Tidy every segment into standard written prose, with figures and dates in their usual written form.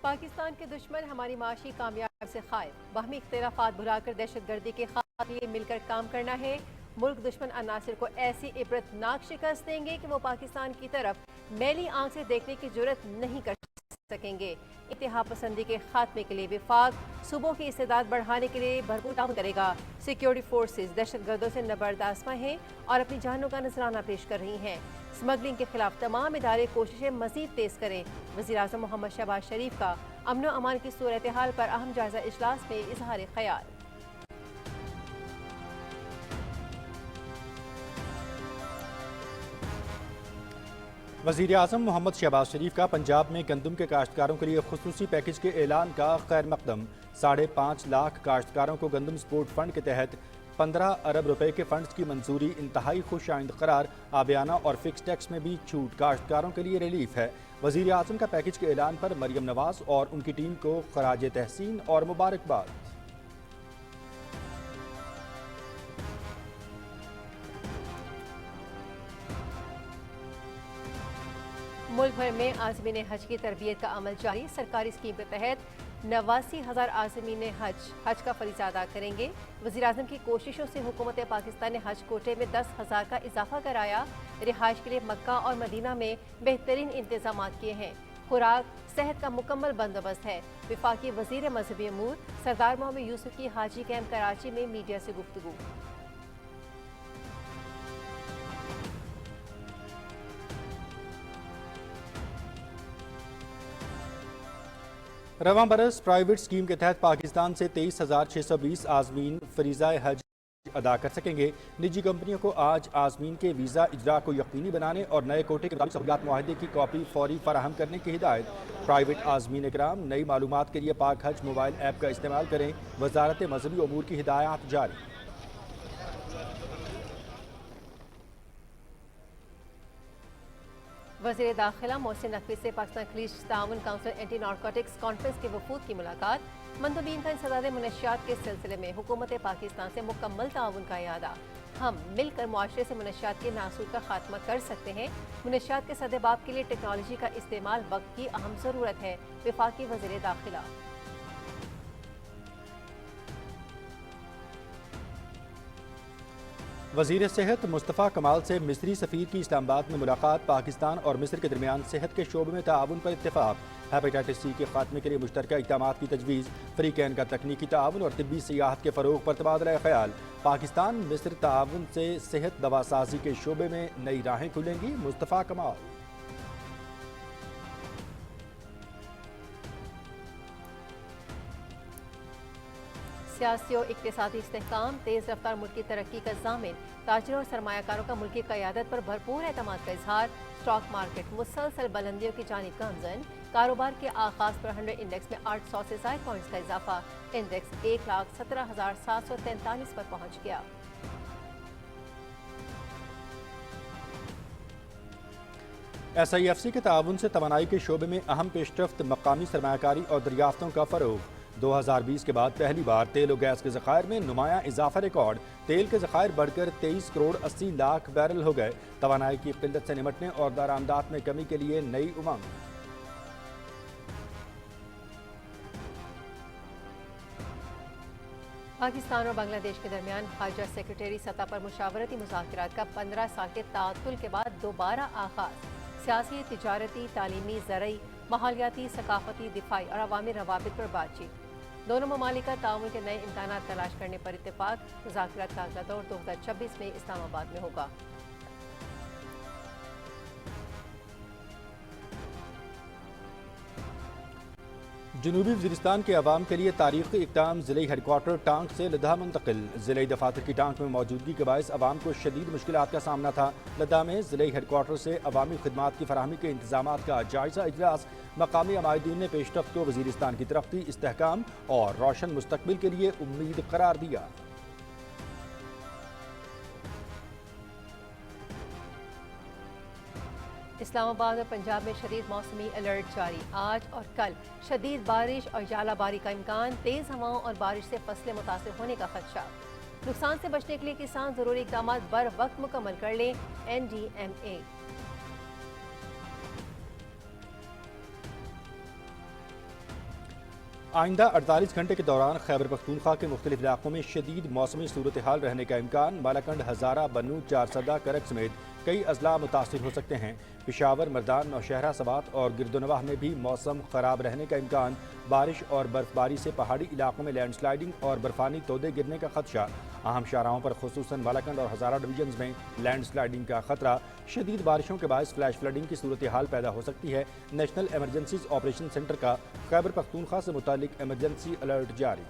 پاکستان کے دشمن ہماری معاشی کامیابی سے خائف، باہمی اختلافات بھلا کر دہشت گردی کے خاتمے کے لیے مل کر کام کرنا ہے۔ ملک دشمن عناصر کو ایسی عبرتناک شکست دیں گے کہ وہ پاکستان کی طرف میلی آنکھ سے دیکھنے کی جرت نہیں کر سکیں گے۔ انتہا پسندی کے خاتمے کے لیے وفاق صوبوں کی استعداد بڑھانے کے لیے بھرپور تعاون کرے گا۔ سیکیورٹی فورسز دہشت گردوں سے نبرد آزما ہیں اور اپنی جانوں کا نذرانہ پیش کر رہی ہیں۔ اسمگلنگ کے خلاف تمام ادارے کوششیں مزید تیز کریں۔ وزیراعظم محمد شہباز شریف کا امن و امان کی صورتحال پر اہم جائزہ اجلاس میں اظہار خیال۔ وزیر اعظم محمد شہباز شریف کا پنجاب میں گندم کے کاشتکاروں کے لیے خصوصی پیکج کے اعلان کا خیر مقدم۔ 5.5 لاکھ کاشتکاروں کو گندم سپورٹ فنڈ کے تحت 15 ارب روپے کے فنڈز کی منظوری انتہائی خوش آئند قرار۔ آبیانہ اور فکس ٹیکس میں بھی چھوٹ، کاشتکاروں کے لیے ریلیف ہے۔ وزیر اعظم کا پیکج کے اعلان پر مریم نواز اور ان کی ٹیم کو خراج تحسین اور مبارکباد۔ ملک بھر میں عازمین حج کی تربیت کا عمل جاری۔ سرکاری اسکیم کے تحت 89,000 عازمین حج کا فریضہ ادا کریں گے۔ وزیراعظم کی کوششوں سے حکومت پاکستان نے حج کوٹے میں 10,000 کا اضافہ کرایا۔ رہائش کے لیے مکہ اور مدینہ میں بہترین انتظامات کیے ہیں۔ خوراک صحت کا مکمل بندوبست ہے۔ وفاقی وزیر مذہبی امور سردار محمد یوسف کی حاجی کیمپ کراچی میں میڈیا سے گفتگو۔ رواں برس پرائیویٹ اسکیم کے تحت پاکستان سے 23,620 عازمین فریضہ حج ادا کر سکیں گے۔ نجی کمپنیوں کو آج عازمین کے ویزا اجرا کو یقینی بنانے اور نئے کوٹے کے مطابق سہولیات معاہدے کی کاپی فوری فراہم کرنے کی ہدایت۔ پرائیویٹ عازمین کرام نئی معلومات کے لیے پاک حج موبائل ایپ کا استعمال کریں۔ وزارت مذہبی امور کی ہدایات جاری۔ وزیر داخلہ محسن نقوی سے پاکستان خلیج تعاون کونسل اینٹی نارکوٹکس کانفرنس کے وفود کی ملاقات۔ مندوبین کا انسداد منشیات کے سلسلے میں حکومت پاکستان سے مکمل تعاون کا اعادہ۔ ہم مل کر معاشرے سے منشیات کے ناسور کا خاتمہ کر سکتے ہیں۔ منشیات کے سدباب کے لیے ٹیکنالوجی کا استعمال وقت کی اہم ضرورت ہے۔ وفاقی وزیر داخلہ وزیر صحت مصطفیٰ کمال سے مصری سفیر کی اسلام آباد میں ملاقات۔ پاکستان اور مصر کے درمیان صحت کے شعبے میں تعاون پر اتفاق۔ ہیپیٹائٹس سی کے خاتمے کے لیے مشترکہ اقدامات کی تجویز۔ فریقین کا تکنیکی تعاون اور طبی سیاحت کے فروغ پر تبادلہ خیال۔ پاکستان مصر تعاون سے صحت دوا سازی کے شعبے میں نئی راہیں کھلیں گی۔ مصطفیٰ کمال سیاسی اور اقتصادی استحکام تیز رفتار ملک کی ترقی کا ضامن۔ تاجروں اور سرمایہ کاروں کا ملکی قیادت پر بھرپور اعتماد کا اظہار۔ اسٹاک مارکیٹ مسلسل بلندیوں کی جانب گامزن۔ کاروبار کے آغاز پر 100 انڈیکس میں 800 سے زائد پوائنٹس کا اضافہ۔ انڈیکس 1,17,743 پر پہنچ گیا۔ SIFC کے تعاون سے توانائی کے شعبے میں اہم پیش رفت۔ مقامی سرمایہ کاری اور دریافتوں کا فروغ۔ 2020 کے بعد پہلی بار تیل و گیس کے ذخائر میں نمایاں اضافہ ریکارڈ۔ تیل کے ذخائر بڑھ کر 23 کروڑ 80 لاکھ بیرل ہو گئے۔ توانائی کی قلت سے نمٹنے اور درآمدات میں کمی کے لیے نئی امنگ۔ پاکستان اور بنگلہ دیش کے درمیان خارجہ سیکرٹری سطح پر مشاورتی مذاکرات کا 15 سال کے تعطل کے بعد دوبارہ آغاز۔ سیاسی، تجارتی، تعلیمی، زرعی، ماحولیاتی، ثقافتی، دفاعی اور عوامی روابط پر بات چیت۔ دونوں ممالک کا تعاون کے نئے امکانات تلاش کرنے پر اتفاق۔ مذاکرات کا اگلا دور 2026 میں اسلام آباد میں ہوگا۔ جنوبی وزیرستان کے عوام کے لیے تاریخی اقدام۔ ضلعی ہیڈ کوارٹر ٹانک سے لدھا منتقل۔ ضلعی دفاتر کی ٹانک میں موجودگی کے باعث عوام کو شدید مشکلات کا سامنا تھا۔ لدھا میں ضلعی ہیڈ کوارٹر سے عوامی خدمات کی فراہمی کے انتظامات کا جائزہ اجلاس۔ مقامی عمائدین نے پیش رفت کو وزیرستان کی ترقی، استحکام اور روشن مستقبل کے لیے امید قرار دیا۔ اسلام آباد اور پنجاب میں شدید موسمی الرٹ جاری۔ آج اور کل شدید بارش اور ژالہ باری کا امکان۔ تیز ہواؤں اور بارش سے فصلیں متاثر ہونے کا خدشہ۔ نقصان سے بچنے کے لیے کسان ضروری اقدامات بر وقت مکمل کر لیں۔ NDMA آئندہ 48 گھنٹے کے دوران خیبر پختونخوا کے مختلف علاقوں میں شدید موسمی صورتحال رہنے کا امکان۔ بالاکنڈ، ہزارہ، بنوں، چارسدہ، کرک سمیت کئی اضلاع متاثر ہو سکتے ہیں۔ پشاور، مردان، نوشہرہ، سوات اور گردنواہ میں بھی موسم خراب رہنے کا امکان۔ بارش اور برف باری سے پہاڑی علاقوں میں لینڈ سلائیڈنگ اور برفانی تودے گرنے کا خدشہ۔ اہم شاہراہوں پر خصوصاً بالاکنڈ اور ہزارہ ڈویژنز میں لینڈ سلائیڈنگ کا خطرہ۔ شدید بارشوں کے باعث فلیش فلڈنگ کی صورتحال پیدا ہو سکتی ہے۔ نیشنل ایمرجنسیز آپریشن سینٹر کا خیبر پختونخوا سے متعلق ایمرجنسی الرٹ جاری۔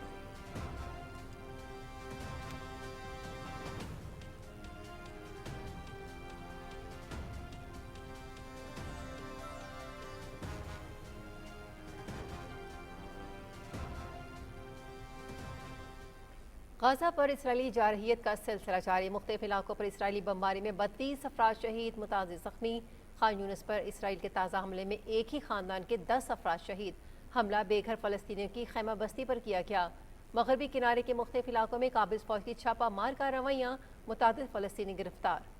غزہ پر اسرائیلی جارحیت کا سلسلہ جاری۔ مختلف علاقوں پر اسرائیلی بمباری میں 32 افراد شہید، متعدد زخمی۔ خان یونس پر اسرائیل کے تازہ حملے میں ایک ہی خاندان کے 10 افراد شہید۔ حملہ بے گھر فلسطینیوں کی خیمہ بستی پر کیا گیا۔ مغربی کنارے کے مختلف علاقوں میں قابض فوج کی چھاپہ مار کارروائیاں، متعدد فلسطینی گرفتار۔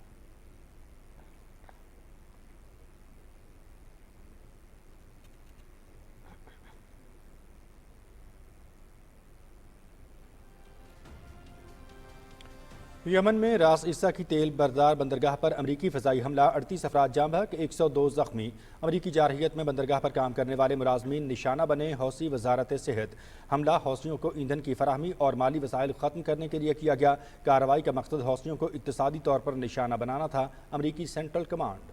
یمن میں راس عیسیٰ کی تیل بردار بندرگاہ پر امریکی فضائی حملہ، 38 افراد جاں بحق، 102 زخمی۔ امریکی جارحیت میں بندرگاہ پر کام کرنے والے ملازمین نشانہ بنے۔ حوثی وزارت صحت۔ حملہ حوثیوں کو ایندھن کی فراہمی اور مالی وسائل ختم کرنے کے لیے کیا گیا۔ کارروائی کا مقصد حوثیوں کو اقتصادی طور پر نشانہ بنانا تھا۔ امریکی سینٹرل کمانڈ۔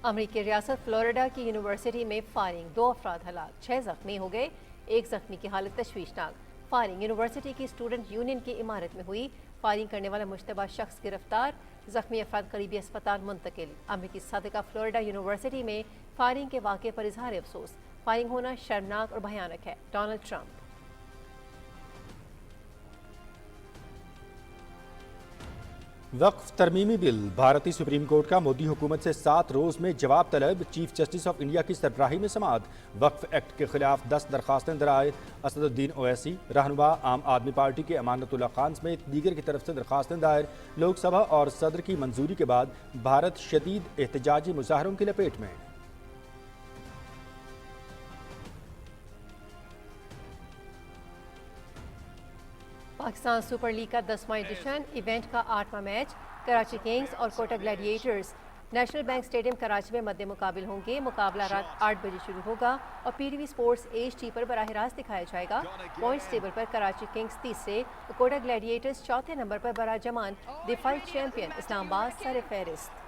امریکی ریاست فلوریڈا کی یونیورسٹی میں فائرنگ، 2 افراد ہلاک، 6 زخمی ہو گئے، 1 زخمی کی حالت تشویشناک۔ فائرنگ یونیورسٹی کی اسٹوڈنٹ یونین کی عمارت میں ہوئی۔ فائرنگ کرنے والا مشتبہ شخص گرفتار، زخمی افراد قریبی اسپتال منتقل۔ امریکی صادقہ فلوریڈا یونیورسٹی میں فائرنگ کے واقعے پر اظہار افسوس۔ فائرنگ ہونا شرمناک اور بھیانک ہے۔ Donald Trump. وقف ترمیمی بل، بھارتی سپریم کورٹ کا مودی حکومت سے 7 روز میں جواب طلب۔ چیف جسٹس آف انڈیا کی سربراہی میں سماعت۔ وقف ایکٹ کے خلاف 10 درخواستیں درائر۔ اسد الدین اویسی، رہنما عام آدمی پارٹی کے امانت اللہ خان سمیت دیگر کی طرف سے درخواستیں دائر۔ لوک سبھا اور صدر کی منظوری کے بعد بھارت شدید احتجاجی مظاہروں کی لپیٹ میں۔ پاکستان سپر لیگ کا 10واں ایڈیشن، ایونٹ کا 8واں میچ، کراچی کنگز اور Quetta Gladiators National Bank Stadium Karachi میں مد مقابل ہوں گے۔ مقابلہ رات 8 بجے شروع ہوگا اور P T V sports HD پر براہ راست دکھایا جائے گا۔ پوائنٹس ٹیبل پر کراچی کنگز تیسرے، کوٹا گلیڈیٹرز چوتھے نمبر پر براجمان، دفاعی چیمپئن اسلام آباد سر فہرست۔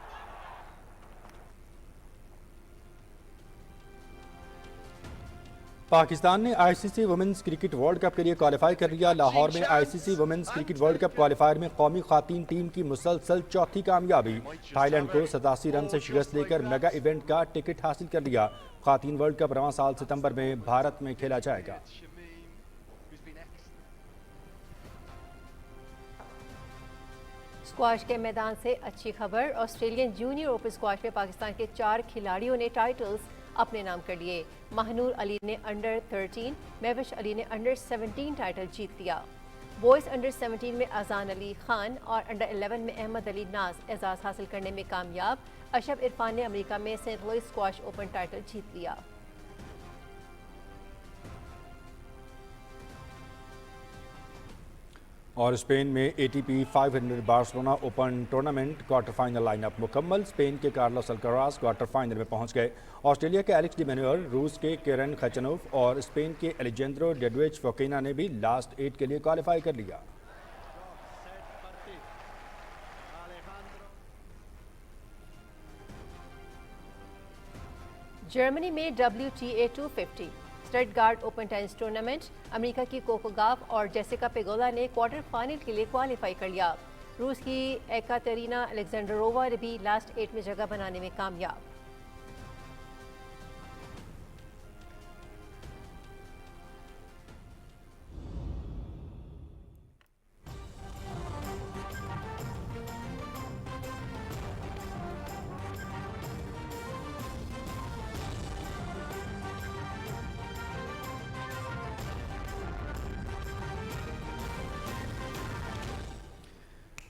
پاکستان نے ICC women's cricket world cup کے لیے کوالیفائی کر لیا۔ لاہور میں ICC women's cricket world cup qualifier میں قومی خواتین ٹیم کی مسلسل چوتھی کامیابی۔ تھائی لینڈ کو 87 رن سے شکست دے کر میگا ایونٹ کا ٹکٹ حاصل کر لیا۔ خواتین ورلڈ کپ رواں سال ستمبر میں بھارت میں کھیلا جائے گا۔ اسکواش کے میدان سے اچھی خبر، آسٹریلین جونیئر اوپن اسکواش میں پاکستان کے 4 کھلاڑیوں نے ٹائٹلز اپنے نام کر لیے۔ ماہنور علی نے انڈر 13، مہوش علی نے انڈر 17 ٹائٹل جیت لیا۔ بوائز انڈر 17 میں اذان علی خان اور انڈر 11 میں احمد علی ناز اعزاز حاصل کرنے میں کامیاب۔ اشرف عرفان نے امریکہ میں Saint Louis squash open title جیت لیا۔ اور اسپین میں ATP 500 Barcelona open tournament quarter final line up مکمل۔ اسپین کے کارلوس الکراز کوارٹر فائنل میں پہنچ گئے۔ آسٹریلیا کے ایلکس ڈی مینور، روس کے کیرن خچنوف اور اسپین کے الیجینڈرو ڈیڈویچ فوکینا نے بھی لاسٹ 8 کے لیے کوالیفائی کر لیا۔ جرمنی میں WTA 250 Stuttgart open tennis tournament, امریکہ کی کوکو گاف اور جیسیکا پیگولا نے کوارٹر فائنل کے لیے کوالیفائی کر لیا۔ روس کی ایکاترینا الیگزینڈرووا نے بھی لاسٹ 8 میں جگہ بنانے میں کامیاب۔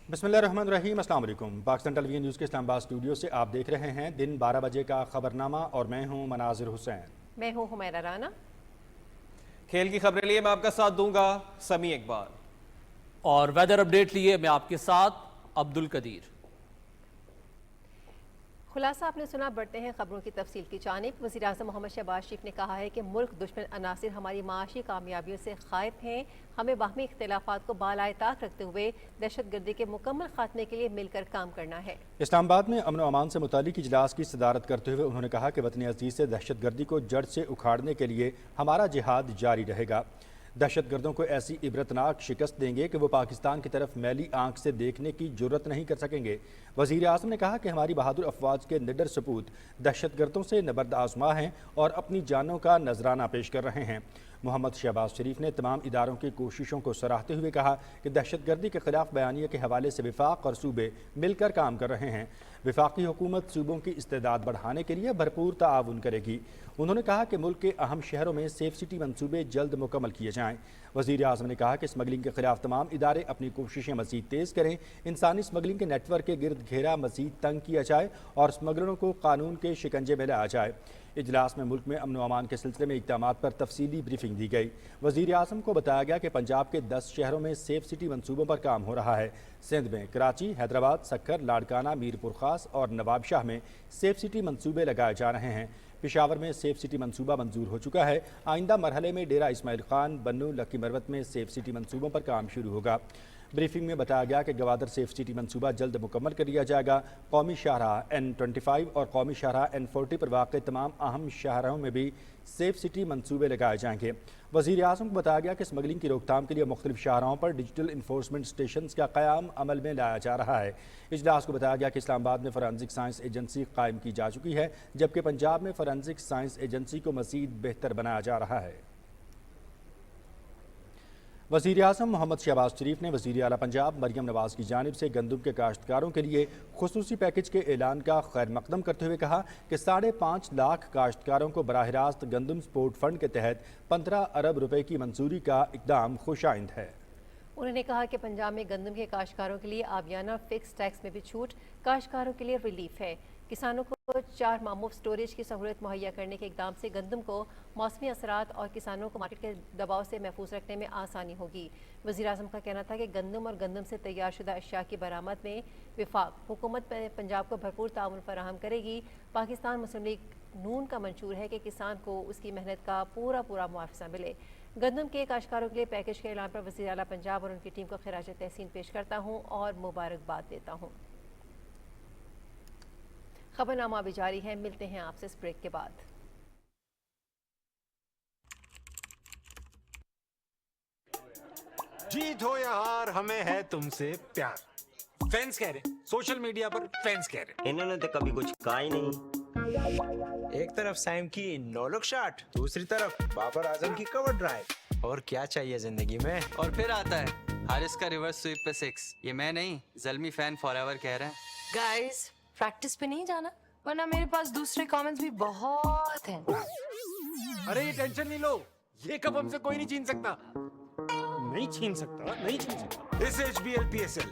बिस्मिल्लाहिर्रहमानिर्रहीम, अस्सलाम वालेकुम। पाकिस्तान टेलीविजन न्यूज़ के इस्लामाबाद स्टूडियो से आप देख रहे हैं दिन 12 बजे का खबरनामा और मैं हूं मनाजिर हुसैन। मैं हूं हुमैरा राना। खेल की खबरें लिए मैं आपका साथ दूंगा समी इकबाल, और वेदर अपडेट लिए मैं आपके साथ अब्दुल कदीर। खुलासा आपने सुना, बढ़ते हैं खबरों की तफसील की जानिब। वज़ीर आज़म मोहम्मद शहबाज शरीफ ने कहा है कि मुल्क दुश्मन अनासिर हमारी माशी कामयाबियों से खाइब हैं। हमें बाहमी इख्तिलाफात को बालाए ताक रखते हुए दहशत गर्दी के मुकम्मल खात्मे के लिए मिलकर काम करना है। इस्लामाबाद में अमन व अमान से मुतालिक इजलास की सदारत करते हुए उन्होंने कहा कि वतन अजीज़ से दहशत गर्दी को जड़ से उखाड़ने के लिए हमारा जिहाद जारी रहेगा। दहशत गर्दों को ऐसी इबरतनाक शिकस्त देंगे कि वो पाकिस्तान की तरफ मैली आंख से देखने की जुर्रत नहीं कर सकेंगे। वज़ीर आज़म ने कहा कि हमारी बहादुर अफवाज के निडर सपूत दहशत गर्दों से नबर्द आज़मा हैं और अपनी जानों का नजराना पेश कर रहे हैं। मोहम्मद शहबाज शरीफ ने तमाम इदारों की कोशिशों को सराहते हुए कहा कि दहशत गर्दी के खिलाफ बयानिया के हवाले से विफाक और सूबे मिलकर काम कर रहे हैं। विफाकी हुकूमत सूबों की इस्तेदाद बढ़ाने के लिए भरपूर ताआवुन करेगी। उन्होंने कहा कि मुल्क के अहम शहरों में सेफ सिटी मंसूबे जल्द मुकम्मल किए जाएँ। वज़ीर आज़म ने कहा कि स्मगलिंग के खिलाफ तमाम इदारे अपनी कोशिशें मज़ीद तेज़ करें, इंसानी स्मगलिंग के नेटवर्क के गिरद घेरा मज़ीद तंग किया जाए और स्मगलरों को कानून के शिकंजे में लाया जाए। इजलास में मुल्क में अमन व अमान के सिलसिले में इक़दामात पर तफसीली ब्रीफिंग दी गई। वज़ीर आज़म को बताया गया कि पंजाब के 10 शहरों में सेफ सिटी मंसूबों पर काम हो रहा है। सिंध में कराची, हैदराबाद, सक्कर, लाड़काना, मीरपुर खास और नवाबशाह में सेफ सिटी मंसूबे लगाए जा रहे हैं। पेशावर में सेफ सिटी मंसूबा मंजूर हो चुका है। आइंदा मरहले में डेरा इस्माइल खान, बन्नू, लकी मरवत में सेफ सिटी मंसूबों पर काम शुरू होगा। ब्रीफिंग में बताया गया कि गवादर सेफ सिटी मंसूबा जल्द मुकम्मल कर लिया जाएगा। कौमी शाहराह N25 और कौमी शाहराह N40 पर वाक़ तमाम अहम शाहराहों में भी सेफ सिटी मंसूबे लगाए जाएंगे। वज़ीर आज़म को बताया गया कि स्मगलिंग की रोकथाम के लिए मुख्तलिफ शाहराहों पर डिजिटल इन्फोर्समेंट स्टेशन का क़याम अमल में लाया जा रहा है। इजलास को बताया गया कि इस्लामाबाद में फॉरेंसिक साइंस एजेंसी कायम की जा चुकी है, जबकि पंजाब में फॉरेंसिक साइंस एजेंसी को मज़ीद बेहतर बनाया जा रहा है। वज़ीर आज़म मोहम्मद शहबाज शरीफ ने वज़ीर आला पंजाब मरियम नवाज़ की जानिब से गंदम के काश्तकारों के लिए खुसूसी पैकेज के ऐलान का खैर मकदम करते हुए कहा कि 5.5 लाख काश्तकारों को बराह रास्त गंदम सपोर्ट फंड के तहत 15 अरब रुपए की मंजूरी का इक़दाम खुशाइंद है। उन्होंने कहा कि पंजाब में गंदम के काश्तकारों के लिए आबियाना फिक्स टैक्स में भी छूट, काश्तकारों के लिए रिलीफ है। किसानों को 4 माह मुफ्त स्टोरेज की सहूलत मुहैया करने के इकदाम से गंदम को मौसमी असरात और किसानों को मार्केट के दबाव से महफूज रखने में आसानी होगी। वज़ीर आज़म का कहना था कि गंदम और गंदम से तैयार शुदा अशिया की बरामद में विफाक हुकूमत पंजाब को भरपूर ताउन फराहम करेगी। पाकिस्तान मुस्लिम लीग नून का मंशूर है कि किसान को उसकी मेहनत का पूरा मुआवजा मिले। गंदम के काश्तकारों के लिए पैकेज के ऐलान पर वज़ीर आला पंजाब और उनकी टीम को खिराज तहसीन पेश करता हूँ और मुबारकबाद देता हूँ। खबरनामा अभी जारी है, मिलते हैं आपसे इस ब्रेक के बाद। जीत हो या हार, हमें है तुमसे प्यार। फैंस कह रहे, सोशल मीडिया पर फैंस कह रहे। इन्होंने तो कभी कुछ कहा ही नहीं। एक तरफ सैम की नो लुक शॉट, दूसरी तरफ बाबर आजम की कवर ड्राइव। और क्या चाहिए जिंदगी में। और फिर आता है हारिस का रिवर्स स्वीप पे 6। ये मैं नहीं, ज़ल्मी फैन फॉरएवर कह रहे हैं। गाइस, प्रैक्टिस पे नहीं जाना, वरना मेरे पास दूसरे कमेंट्स भी बहुत हैं। अरे ये टेंशन नहीं लो, ये कप हमसे कोई नहीं छीन सकता। नहीं छीन सकता। This HBL PSL,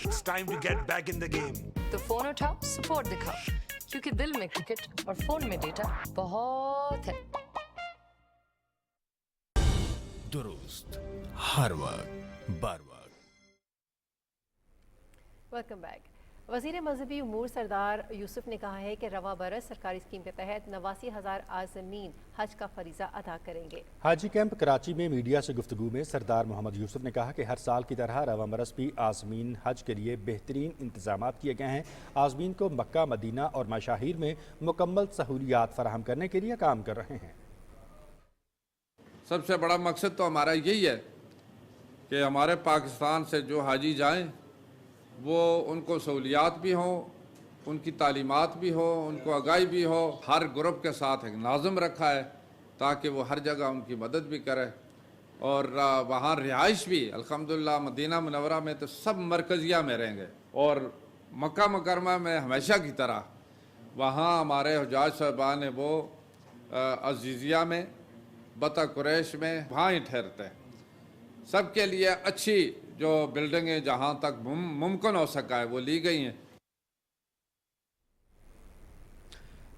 it's time to get back in the game. तो फोन उठाओ, सपोर्ट दिखाओ, क्योंकि दिल में क्रिकेट और फोन में डेटा बहुत है। दुरुस्त हर वक्त बार वक्त। Welcome back. वज़ीर मजहबी उमूर सरदार यूसुफ ने कहा है कि रवा बरस सरकारी स्कीम के तहत 89,000 आज़मीन हज का फरीज़ा अदा करेंगे। हाजी कैंप कराची में मीडिया से गुफ्तगू में सरदार मोहम्मद यूसुफ ने कहा कि हर साल की तरह रवा बरस भी आज़मीन हज के लिए बेहतरीन इंतजाम किए गए हैं। आज़मीन को मक्का, मदीना और मशाहिर में मुकम्मल सहूलियात फराहम करने के लिए काम कर रहे हैं। सबसे बड़ा मकसद तो हमारा यही है कि हमारे पाकिस्तान से जो हाजी जाएं वो उनको सहूलियात भी हों, उनकी तालीमात भी हो, उनको आगाही भी हो। हर ग्रुप के साथ एक नाज़िम रखा है ताकि वो हर जगह उनकी मदद भी करे। और वहाँ रिहाइश भी अल्हम्दुलिल्लाह मदीना मुनव्वरा में तो सब मरकज़िया में रहेंगे, और मक्का मुकरमा में हमेशा की तरह वहाँ हमारे हुजाज साहबान वो अज़ीज़िया में, बता कुरैश में वहाँ ही ठहरते हैं। सबके लिए अच्छी जो बिल्डिंगें जहां तक मुमकिन हो सका है वो ली गई हैं।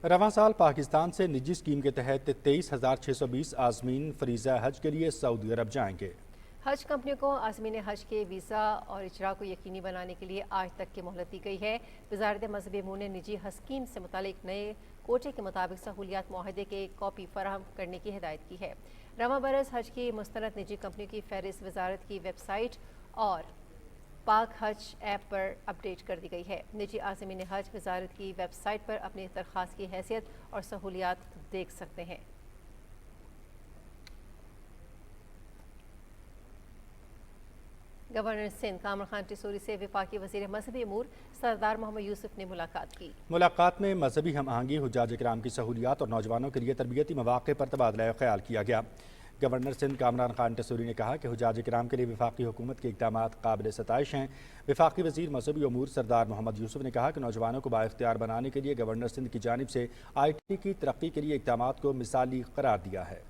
रवां साल पाकिस्तान से निजी स्कीम के तहत 23,620 आज़मीन फरीज़ा हज के लिए सऊदी अरब जाएंगे। हज कंपनियों को आज़मीन हज के वीज़ा और इजरा को यकीनी बनाने के लिए आज तक की मोहलत दी गई है। वज़ारत मज़हबी अमूर ने निजी हज स्कीम से मुतालिक नए कोटे के मुताबिक सहूलियात मुआहदे के कॉपी फराहम करने की हिदायत की है। रवां बरस हज की मुस्तनद निजी कंपनियों की फहरिस्त वज़ारत की वेबसाइट और पाक हज ऐप पर अपडेट कर दी गई है। निजी आज़मीन हज वज़ारत की वेबसाइट पर अपनी दरख्वास्त की हैसियत और सहूलियात देख सकते हैं। गवर्नर सिंध कामरान खान टिसोरी से वफाकी वज़ीर मज़हबी अमूर सरदार मोहम्मद यूसुफ ने मुलाकात की। मुलाकात में मजहबी हम आहंगी, हुज्जाज इकराम की सहूलियात और नौजवानों के लिए तरबियती मौक़े पर तबादला ख्याल किया गया। गवर्नर सिंध कामरान खान टिसोरी ने कहा कि हुज्जाज इकराम के लिए वफाकी हुकूमत के इक़दाम काबिल सताइश हैं। वफाकी वज़ीर मज़हबी अमूर सरदार मोहम्मद यूसुफ ने कहा कि नौजवानों को बाइख्तियार बनाने के लिए गवर्नर सिंध की जानिब से IT की तरक्की के लिए इक़दाम को मिसाली करार दिया है।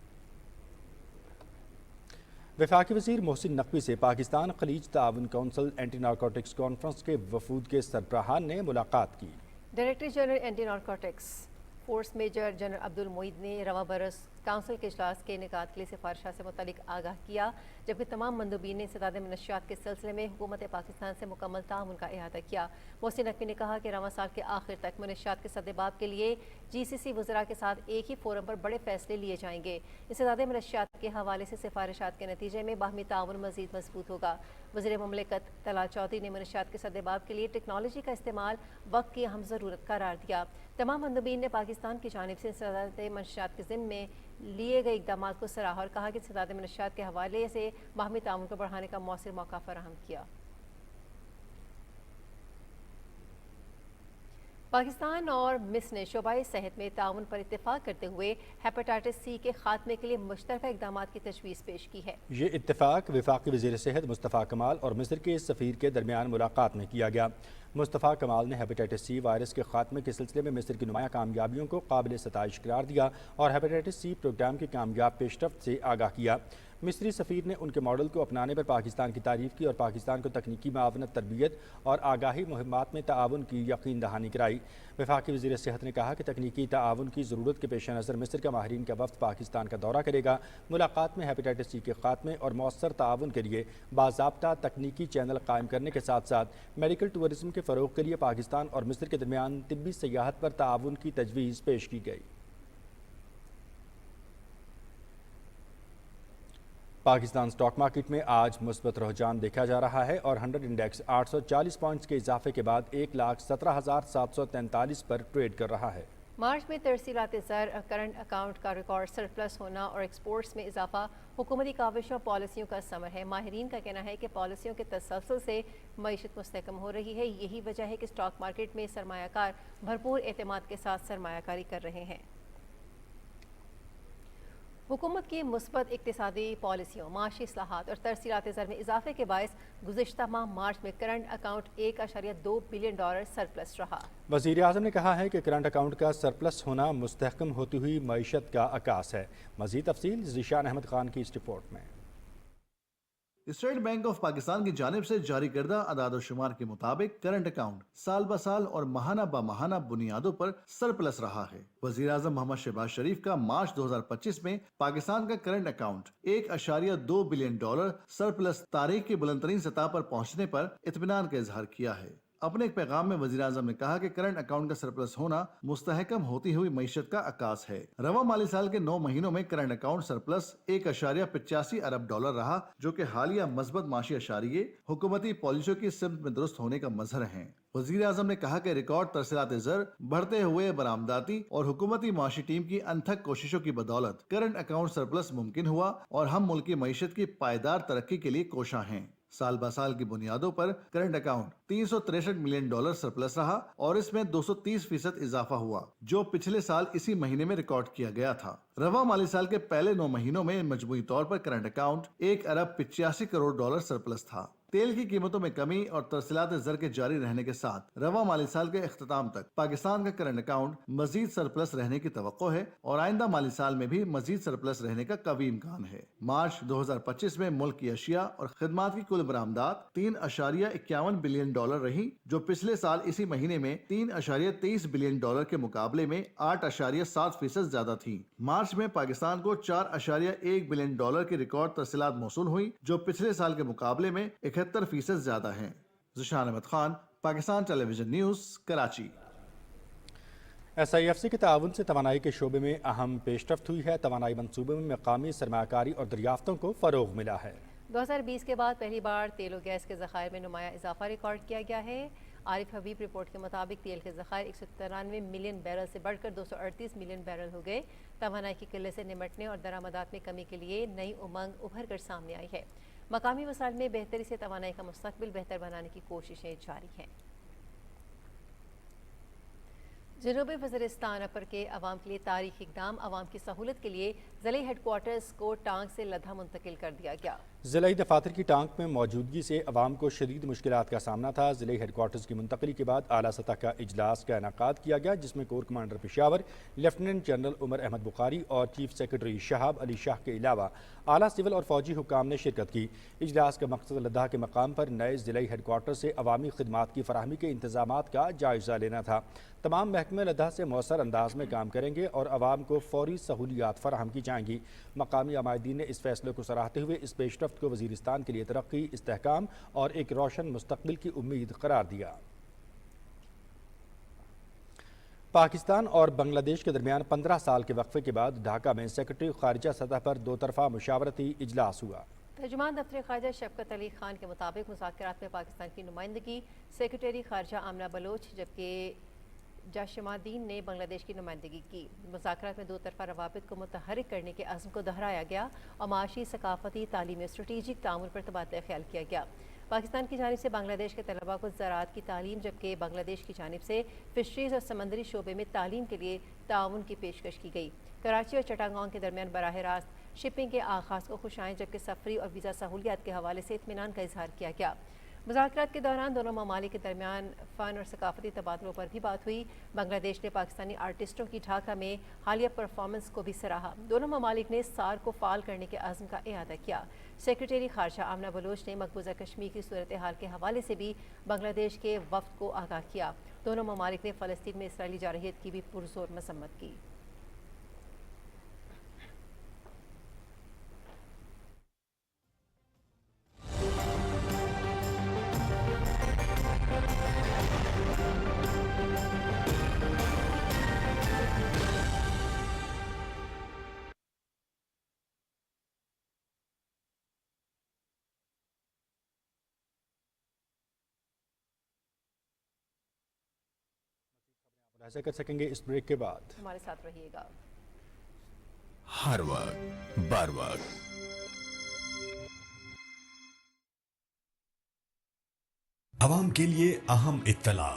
वफाकी वज़ीर मोहसिन नकवी से पाकिस्तान खलीज ताउन कौंसिल एंटी नारकोटिक्स कॉन्फ्रेंस के वफूद के सरबराहान ने मुलाकात की। Director general anti narcotics force major general Abdul Moeed ने रवा बरस काउंसिल के इजलास के इनेकाद के लिए सिफारिशात से मुतालिक आगाह किया, जबकि तमाम मंदूबीन ने इंसदाद मनशियात के सिलसिले में हुकूमत पाकिस्तान से मुकम्मल ताउन का इहाता किया। मोहसिन नकवी ने कहा कि रवा साल के आखिर तक मनशियात के सद्देबाब के लिए GCC वज़रा के साथ एक ही फोरम पर बड़े फैसले लिए जाएंगे। इंसदाद मनशियात के हवाले से सिफारिशात के नतीजे में बाहमी ताउन मज़ीद मजबूत होगा। वज़ीर मुमलिकत तलाल चौधरी ने मनशियात के सद्देबाब के लिए टेक्नोलॉजी का इस्तेमाल वक्त की अहम ज़रूरत करार दिया। तमाम मंदूबीन ने पाकिस्तान की जानिब से इंसदाद मनशियात के ज़िम्मे में लिए गए इक़दाम को सराहा और कहा कि इंसदाद मनशियात के हवाले से बाहमी ताउन को बढ़ाने का मौसर मौका फराहम किया। पाकिस्तान और मिस्र ने शोबाई सेहत में ताउन पर इत्तेफाक करते हुए हेपेटाइटिस C के खात्मे के लिए मुश्तरका इक़दाम की तजवीज़ पेश की है। ये इत्तेफाक वफाकी वज़ीर सेहत मुस्तफ़ा कमाल और मिस्र के सफ़ीर के दरमियान मुलाकात में किया गया। मुस्तफ़ा कमाल ने हेपेटाइटिस C वायरस के खात्मे के सिलसिले में मिस्र की नुमाया कामयाबियों को काबिल सताइश करार दिया और हेपेटाइटिस C प्रोग्राम की कामयाब पेशरफ्त से आगाह किया। मिस्री सफ़ीर ने उनके मॉडल को अपनाने पर पाकिस्तान की तारीफ़ की और पाकिस्तान को तकनीकी मावनत, तरबियत और आगाही मुहिमात में ताआवुन की यकीन दहानी कराई। वफाकी वज़ीर सेहत ने कहा कि तकनीकी ताआवुन की ज़रूरत के पेश नज़र मिस्र का माहिरीन का वफ़द पाकिस्तान का दौरा करेगा। मुलाकात में हेपेटाइटिस C के खात्मे और मौसर ताआवुन के लिए बाज़ाब्ता तकनीकी चैनल कायम करने के साथ साथ मेडिकल टूरिज़्म के फ़रोग़ के लिए पाकिस्तान और मिस्र के दरमियान तिब्बी सयाहत पर ताआवुन की तजवीज़ पेश की गई। पाकिस्तान स्टॉक मार्केट में आज मुस्बत रुझान देखा जा रहा है और 100 इंडेक्स 840 पॉइंट्स के इजाफे के बाद 1,17,743 पर ट्रेड कर रहा है। मार्च में तरसीलात ज़र, करंट अकाउंट का रिकॉर्ड सरप्लस होना और एक्सपोर्ट्स में इजाफा हुकूमती काविशों और पॉलिसियों का समर है। माहिरीन का कहना है कि पॉलिसियों के तसलसल से मईशत मुस्तहकम हो रही है। यही वजह है कि स्टॉक मार्केट में सरमायाकार भरपूर एतमाद के साथ सरमायाकारी कर रहे हैं। हुकूमत की मुस्बत इक्तिसादी पॉलिसियों, माशी इस्लाहात और तरसीलात ज़र में इजाफे के बायस गुज़िश्ता माह मार्च में करंट अकाउंट $1.2 बिलियन सरप्लस रहा। वज़ीर आज़म ने कहा है कि करंट अकाउंट का सरप्लस होना मुस्तहकम होती हुई मईशत का आकाश है। मज़ीद तफसील ज़ीशान अहमद खान की इस रिपोर्ट में। स्टेट बैंक ऑफ पाकिस्तान की जानिब से जारी करदा अदाद शुमार के मुताबिक करंट अकाउंट साल ब साल और माहाना ब माहाना बुनियादों पर सरप्लस रहा है। वज़ीर आज़म मोहम्मद शहबाज शरीफ का मार्च 2025 में पाकिस्तान का करंट अकाउंट $1.2 बिलियन सरप्लस तारीख की बुलंदतरीन सतह पर पहुँचने पर इत्मीनान का इजहार किया है। अपने एक पैगाम में वज़ीर आज़म ने कहा कि करंट अकाउंट का सरप्लस होना मुस्तहकम होती हुई मईशत का आकाश है। रवा माली साल के 9 महीनों में करंट अकाउंट सरप्लस $1.85 अरब रहा, जो कि हालिया मजबूत माशी अशारिये हुकूमती पॉलिसियों की सिमत में दुरुस्त होने का मजहर है। वज़ीर आज़म ने कहा कि रिकॉर्ड तरसीलात ज़र, बढ़ते हुए बरामदाती और हुकूमती माशी टीम की अनथक कोशिशों की बदौलत करंट अकाउंट सरप्लस मुमकिन हुआ और हम मुल्क की मईशत की पायदार तरक्की के लिए कोशां हैं। साल ब साल की बुनियादों पर करंट अकाउंट $363 मिलियन सरप्लस रहा और इसमें 230% इजाफा हुआ, जो पिछले साल इसी महीने में रिकॉर्ड किया गया था। रवा माली साल के पहले 9 महीनों में मजमूई तौर पर करंट अकाउंट 1 अरब 85 करोड़ डॉलर सरप्लस था। तेल की कीमतों में कमी और तरसीलात ज़र के जारी रहने के साथ रवा माली साल के इख्तिताम तक पाकिस्तान का करंट अकाउंट मजीद सरप्लस रहने की तवक्को है और आइंदा माली साल में भी मजीद सरप्लस रहने का कवी इम्कान है। मार्च 2025 में मुल्क की अशिया और खिदमात की कुल बरामदात 3.51 बिलियन डॉलर रही, जो पिछले साल इसी महीने में 3.23 बिलियन डॉलर के मुकाबले में 8.7% ज्यादा थी। मार्च में पाकिस्तान को 4.1 बिलियन डॉलर की रिकॉर्ड तरसीलात मौसूल हुई, जो पिछले साल के मुकाबले में 71% ज्यादा हैं। Zeeshan Ahmed Khan, Pakistan television news, Karachi. SIFC के ताउन से तवानाई के शोबे में अहम पेशरफ्त हुई है। तवानाई मनसूबे में मकामी सरमाकारी और दरियाफ्तों को फ़रोग मिला है। 2020 के बाद पहली बार तेल और गैस के ज़खायर में नुमाया इजाफा रिकॉर्ड किया गया है। आरिफ हबीब रिपोर्ट के मुताबिक तेल के ज़खायर 193 मिलियन बैरल से बढ़कर 238 मिलियन बैरल हो गए। तवानाई की किल्लत से निमटने और दरामदात में कमी के लिए नई उमंग उभर कर सामने आई है। मकामी वसाइल में बेहतरी से तवानाई का मुस्तकबिल बेहतर बनाने की कोशिशें जारी हैं। जनूबी वज़ीरिस्तान अपर के अवाम के लिए तारीखी इक़दाम, अवाम की सहूलत के लिए ज़िले हेडक्वार्टर्स को टांग से लद्दा मुंतकिल कर दिया गया। ज़िले दफातर की टांग में मौजूदगी से अवाम को शदीद मुश्किलात का सामना था। ज़िले हेडक्वार्टर्स की मुंतकली के बाद आला सतह का इजलास का इनेकाद किया गया, जिसमें core commander Peshawar lieutenant general Umar Ahmed Bukhari और चीफ सेक्रेटरी शहाब अली शाह के अलावा आला सिविल और फौजी हुकाम ने शिरकत की। इजलास का मकसद लद्दाख के मकाम पर नए ज़िले हेडक्वार्टर से अवामी खिदमात की फराहमी के इंतजामात का जायज़ा लेना था। तमाम महकमे लद्दाख से मौसर अंदाज में काम करेंगे और अवाम को फौरी सहूलियात फराहम की जाएंगी। मकामी अमायदीन ने इस फैसले को सराहते हुए इस पेशरफ्त को वज़ीरिस्तान के लिए तरक्की, इस्तेहकाम और एक रोशन मुस्तकबिल की उम्मीद करार दिया। पाकिस्तान और बांग्लादेश के दरमियान 15 साल के वक्फे के बाद ढाका में सेक्रेटरी खारिजा सतह पर 2 तरफा मुशावरती इजलास हुआ। तर्जुमान दफ्तर खारजा शफकत अली खान के मुताबिक मुज़ाकरात में पाकिस्तान की नुमाइंदगी सेक्रेटरी खारजा आमना बलोच जबकि जाशमादीन ने बांग्लादेश की नुमाइंदगी की। मुज़ाकरात में 2 तरफा रवाबित को मुतहरिक करने के अज़्म को दोहराया गया और माशी, सकाफती, तालीमी, स्ट्रेटेजिक तामुल पर तबादला ख्याल किया गया। पाकिस्तान की जानिब से बांग्लादेश के तलबा को ज़राअत की तालीम, जबकि बांग्लादेश की जानिब से फिशरीज़ और समंदरी शोबे में तालीम के लिए ताउन की पेशकश की गई। कराची और चटागांव के दरमियान बराह रास्त शिपिंग के आगाज़ को खुश आएँ, जबकि सफरी और वीज़ा सहूलियात के हवाले से इत्मीनान का इजहार किया गया। मुज़ाकरात के दौरान दोनों ममालिक के दरमियान फ़न और सकाफती तबादलों पर भी बात हुई। बांग्लादेश ने पाकिस्तानी आर्टिस्टों की ढाका में हालिया परफॉर्मेंस को भी सराहा। दोनों ममालिक ने सार को फ़ाल करने के अज़्म का इआदा किया। सेक्रेटरी खारजा आमना बलोच ने मकबूजा कश्मीर की सूरत हाल के हवाले से भी बांग्लादेश के वफ़द को आगाह किया। दोनों ममालिक ने फ़लस्तीन में इसराइली जारहियत की भी पुरज़ोर मसम्मत की। ऐसा कर सकेंगे इस ब्रेक के बाद। हमारे साथ रहिएगा। हर वक्त बार वक्त आवाम के लिए अहम इत्तला।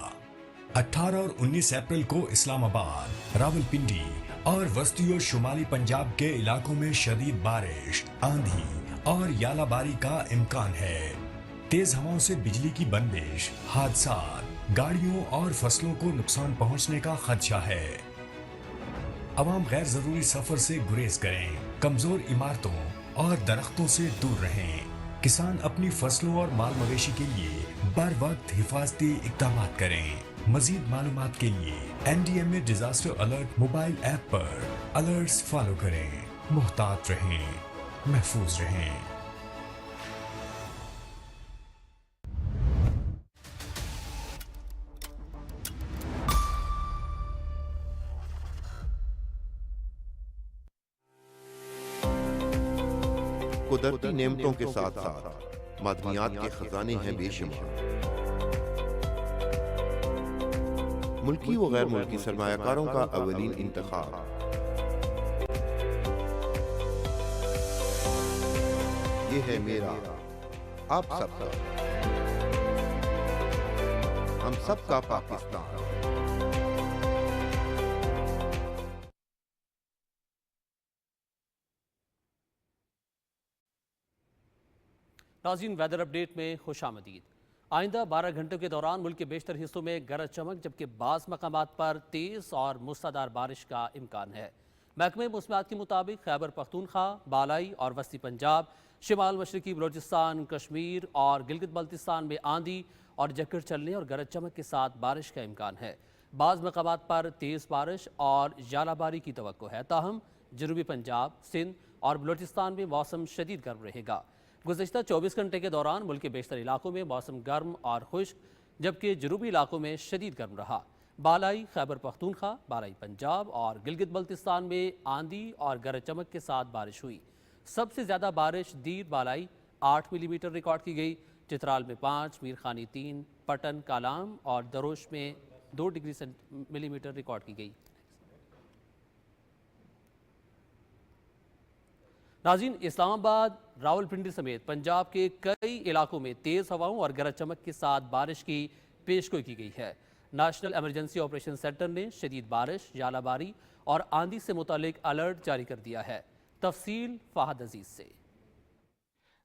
18 और 19 अप्रैल को इस्लामाबाद, रावलपिंडी और वस्ती और शुमाली पंजाब के इलाकों में शदीद बारिश, आंधी और यालाबारी का इम्कान है। तेज हवाओं से बिजली की बंदिश, हादसात, गाड़ियों और फसलों को नुकसान पहुंचने का खदशा है। अवाम गैर जरूरी सफर से गुरेज करें, कमजोर इमारतों और दरख्तों से दूर रहें। किसान अपनी फसलों और माल मवेशी के लिए बर वक्त हिफाजती इक़दाम करें। मजीद मालूमात के लिए NDMA disaster alert mobile app पर अलर्ट्स फॉलो करें। मुहतात रहें, महफूज रहें। कुदरती नेमतों के साथ साथ मादनियात के खजाने हैं बेशुमार। मुल्की व गैर मुल्की सरमायाकारों का अवलीन इंतखाब। ये है मेरा, आप सबका, हम सबका पाकिस्तान। नाज़रीन, वेदर अपडेट में खुश आमदीद। आइंदा 12 घंटों के दौरान मुल्क के बेशतर हिस्सों में गरज चमक जबकि बाज़ मकामात पर तेज़ और मूसलाधार बारिश का इम्कान है। महकमे मौसमियात के मुताबिक खैबर पख्तूनख्वा, बालाई और वस्ती पंजाब, शिमाल मशरकी बलोचिस्तान, कश्मीर और गिलगित बल्तिस्तान में आंधी और झक्कड़ चलने और गरज चमक के साथ बारिश का इम्कान है। बाज़ मकामात पर तेज़ बारिश और ज़ालाबारी की तवक्को है। ताहम जनूबी पंजाब, सिंध और बलोचिस्तान में मौसम शदीद गर्म रहेगा। गुज़श्ता 24 घंटे के दौरान मुल्क के बेशतर इलाकों में मौसम गर्म और खुश्क जबकि जनूबी इलाकों में शदीद गर्म रहा। बालाई, खैबर पख्तूनख्वा, बालाई पंजाब और गिलगित बल्तिस्तान में आंधी और गरज चमक के साथ बारिश हुई। सबसे ज़्यादा बारिश दीर बालाई 8 मिलीमीटर रिकॉर्ड की गई, चित्राल में 5, मीरखानी 3, पटन, कालाम और दरोश में 2 डिग्री मिलीमीटर रिकॉर्ड की गई। नाज़रीन, इस्लामाबाद, रावलपिंडी समेत पंजाब के कई इलाकों में तेज़ हवाओं और गरज चमक के साथ बारिश की पेशगोई की गई है। नेशनल इमरजेंसी ऑपरेशन सेंटर ने शदीद बारिश, जालाबारी और आंधी से मुतालिक अलर्ट जारी कर दिया है। तफसील फ़हद अजीज़ से।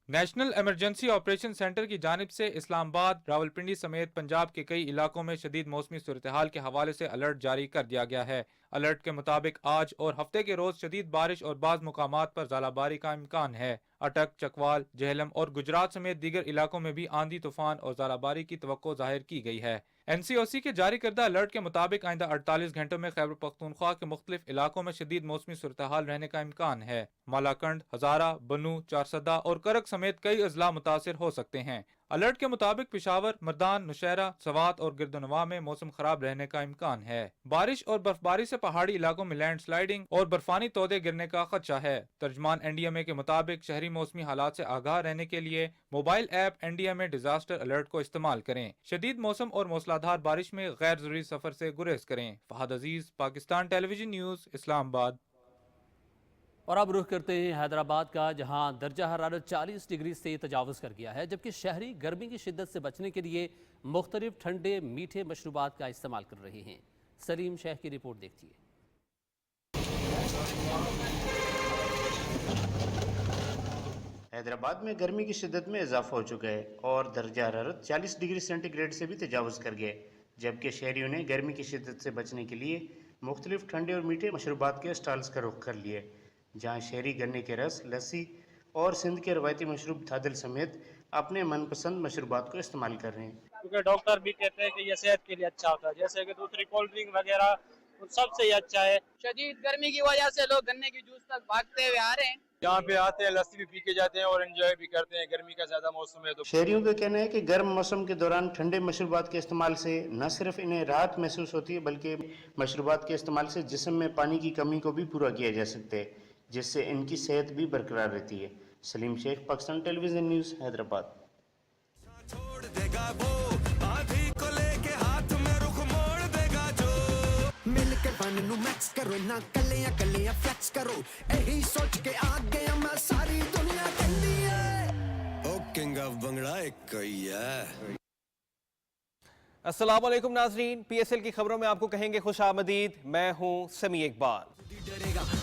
नेशनल इमरजेंसी ऑपरेशन सेंटर की जानिब से इस्लामाबाद, रावलपिंडी समेत पंजाब के कई इलाकों में शदीद मौसमी सूरत-ए-हाल के हवाले से अलर्ट जारी कर दिया गया है। अलर्ट के मुताबिक आज और हफ्ते के रोज शदीद बारिश और बाज़ मुकामात पर ज़ालाबारी का इम्कान है। अटक, चकवाल, जेहलम और गुजरात समेत दीगर इलाकों में भी आंधी, तूफान और ज़ालाबारी की तवक्को जाहिर की गई है। NCOC के जारी करदा अलर्ट के मुताबिक आइंदा 48 घंटों में खैबर पख्तूनख्वा के मुख्तलिफ इलाकों में शदीद मौसमी सूरत-ए-हाल रहने का इम्कान है। मालाकंड, हजारा, बनू, चारसदा और करक समेत कई अजला मुतासिर हो सकते हैं। अलर्ट के मुताबिक पेशावर, मर्दान, नौशहरा, सवात और गिरदनवा में मौसम खराब रहने का इम्कान है। बारिश और बर्फबारी से पहाड़ी इलाकों में लैंड स्लाइडिंग और बर्फानी तोदे गिरने का खदशा है। तर्जमान NDMA के मुताबिक शहरी मौसमी हालात से आगाह रहने के लिए mobile app NDMA disaster alert को इस्तेमाल करें। शदीद मौसम और मूसलाधार बारिश में गैर जरूरी सफर से गुरेज करें। फहद अजीज, पाकिस्तान टेलीविजन न्यूज, इस्लामाबाद। और अब रुख करते हैं हैदराबाद का, जहां दर्जा हरारत 40 डिग्री से तजावज़ कर गया है जबकि शहरी गर्मी की शिद्दत से बचने के लिए मुख्तलिफ ठंडे मीठे मशरूबात का इस्तेमाल कर रहे हैं। सलीम शेख की रिपोर्ट देखिए। हैदराबाद में गर्मी की शिद्दत में इजाफा हो चुका है और दर्जा हरारत 40 डिग्री सेंटीग्रेड से भी तजावज़ कर गए, जबकि शहरियों ने गर्मी की शिद्दत से बचने के लिए मुख्तलिफ ठंडे और मीठे मशरूबात के स्टॉल्स का रुख कर लिए, जहाँ शहरी गन्ने के रस, लस्सी और सिंध के रवायती मशरूब थादल समेत अपने मनपसंद मशरूबात को इस्तेमाल कर रहे हैं। क्योंकि डॉक्टर भी कहते हैं कि ये सेहत के लिए अच्छा होता है, जैसे कि दूसरी कोल्ड ड्रिंक वगैरह सबसे ही अच्छा है। शदीद गर्मी की वजह से लोग गन्ने के जूस तक भागते हुए आ रहे हैं। यहाँ पे आते हैं, लस्सी भी पी के जाते हैं और एंजॉय भी करते हैं। गर्मी का ज्यादा मौसम है तो शहरियों का कहना है कि गर्म मौसम के दौरान ठंडे मशरूबात के इस्तेमाल से न सिर्फ इन्हें राहत महसूस होती है बल्कि मशरूबात के इस्तेमाल से जिस्म में पानी की कमी को भी पूरा किया जा सकता है, जिससे इनकी सेहत भी बरकरार रहती है। Saleem Sheikh, Pakistan television news, Hyderabad. करो ना कलियां कलियां फ्लेक्स करो, यही सोच के आ गया मैं, सारी दुनिया कहती है ओ किंग ऑफ बंगला एक ही है। अस्सलाम वालेकुम नाजरीन, PSL की खबरों में आपको कहेंगे खुश आमदीद। मैं हूं समी इकबाल।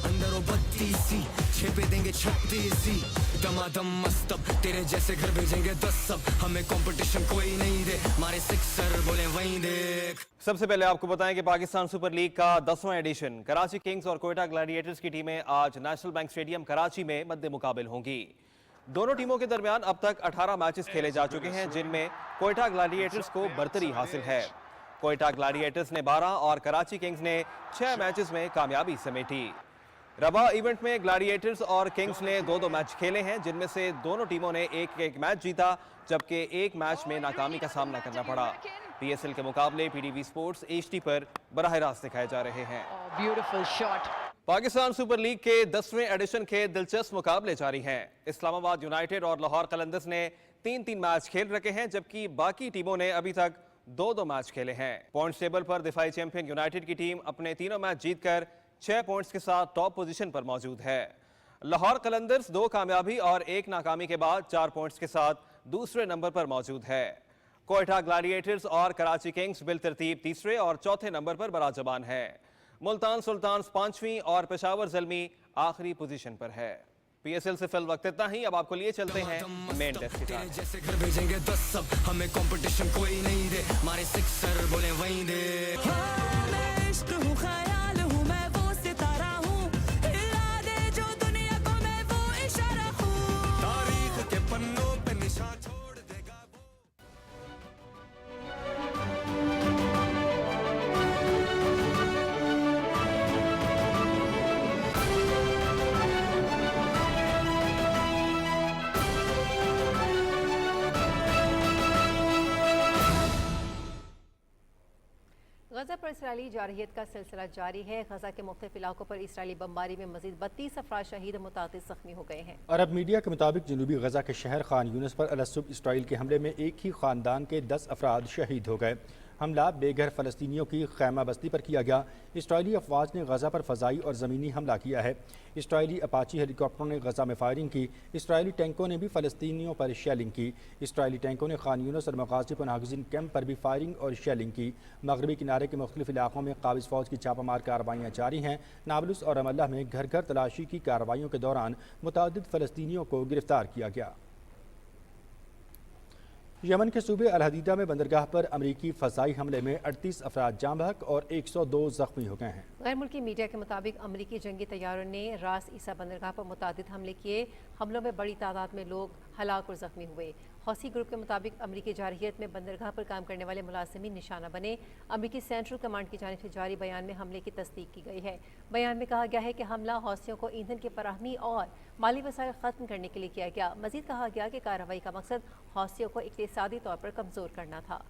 अंदरों 32 छेपे देंगे 36 दमादम मस्तब, तेरे जैसे घर भेजेंगे 10 सब, हमें कंपटीशन कोई नहीं दे, हमारे सिक्सर बोले वहीं देख। सबसे पहले आपको बताएं कि पाकिस्तान सुपर लीग का 10वां एडिशन कराची किंग्स और कोयटा ग्लैडिएटर्स की टीमें आज नेशनल बैंक स्टेडियम कराची में मद्दे मुकाबिल होंगी। दोनों टीमों के दरमियान अब तक 18 मैचेस खेले जा चुके हैं, जिनमें कोयटा ग्लैडिएटर्स को बरतरी हासिल है। कोयटा ग्लैडिएटर्स ने 12 और कराची किंग्स ने 6 मैचेस में कामयाबी समेटी। रबा इवेंट में ग्लैडिएटर्स और किंग्स ने 2-2 मैच खेले हैं, जिनमें से दोनों टीमों ने एक मैच जीता, जबकि एक मैच में नाकामी का सामना करना पड़ा। PSL के मुकाबले PTV स्पोर्ट्स HD पर बराह रास्त दिखाए जा रहे हैं। Beautiful shot. Pakistan super league के 10वें एडिशन के दिलचस्प मुकाबले जारी हैं। इस्लामाबाद यूनाइटेड और लाहौर कलंदर्स ने 3-3 मैच खेल रखे हैं, जबकि बाकी टीमों ने अभी तक 2-2 मैच खेले हैं। पॉइंट्स टेबल पर दिफाई चैंपियन यूनाइटेड की टीम अपने तीनों मैच जीतकर 6 पॉइंट्स के साथ टॉप पोजीशन पर मौजूद है। लाहौर कलंदर्स 2 कामयाबी और 1 नाकामी के बाद 4 पॉइंट्स के साथ दूसरे नंबर पर मौजूद है। कोयटा ग्लैडिएटर्स और कराची किंग्स बिलतरतीब तीसरे और चौथे नंबर पर बराजबान है। मुल्तान सुल्तान्स 5वीं और पेशावर ज़ल्मी आखिरी पोजीशन पर है। PSL से फिल वक्त इतना ही। अब आपको लिए चलते हैं मेन टेस्ट के साथ। जैसे घर भेजेंगे 10 सब, हमें कंपटीशन कोई नहीं दे, मारे सिक्सर बोले वहीं दे। मैं इश्क हूँ, ख्याल हूँ, मैं वो सितारा हूँ, हिला दे जो दुनिया को, मैं वो इशारा हूँ, तारीख के पन्नों पे निशान छोड़ देगा। गजा पर इसराइली जारहियत का सिलसिला जारी है। गजा के मुख्तलिफ इलाकों पर इसराइली बमबारी में मजीद 32 अफराद शहीद और मुतादिद जख्मी हो गए हैं। अरब मीडिया के मुताबिक जनूबी गजा के शहर खान यूनिस पर अलसुब इसराइल के हमले में एक ही खानदान के 10 अफराद शहीद हो गए। हमला बेघर फ़लस्तीनियों की खैमा बस्ती पर किया गया। इसराइली अफवाज ने गजा पर फ़ज़ाई और ज़मीनी हमला किया है। इसराइली अपाची हेलीकॉप्टरों ने गजा में फायरिंग की। इसराइली टैंकों ने भी फ़लस्तीनियों पर शेलिंग की। इसराइली टैंकों ने खान यूनिस और मगाज़ी पनाहगज़ीन कैंप पर भी फायरिंग और शेलिंग की। मगरबी किनारे के मुख्तलिफ इलाकों में काबिज़ फ़ौज की छापामार कार्रवाइयाँ जारी हैं। नाबलुस और रमल्ला में घर घर तलाशी की कार्रवाइयों के दौरान मुतअद्दिद फ़लस्तीनियों को गिरफ्तार किया गया। यमन के सूबे अल हदीदा में बंदरगाह पर अमरीकी फ़ज़ाई हमले में 38 अफराद जाँ बहक और 102 ज़ख्मी हो गए हैं। गैर मुल्की मीडिया के मुताबिक अमरीकी जंगी तैयारों ने रास ईसा बंदरगाह पर मुतअद्दिद हमले किए। हमलों में बड़ी तादाद में लोग हलाक और ज़ख्मी हुए। हौसी ग्रुप के मुताबिक अमरीकी जारहियत में बंदरगाह पर काम करने वाले मुलाजिमीन निशाना बने। अमरीकी सेंट्रल कमांड की जानिब से जारी बयान में हमले की तस्दीक की गई है। बयान में कहा गया है कि हमला हौसियों को ईंधन की फराहमी और माली वसाइल ख़त्म करने के लिए किया गया। मज़ीद कहा गया कि कार्रवाई का मकसद हौसियों को इक़्तिसादी तौर पर कमज़ोर करना था।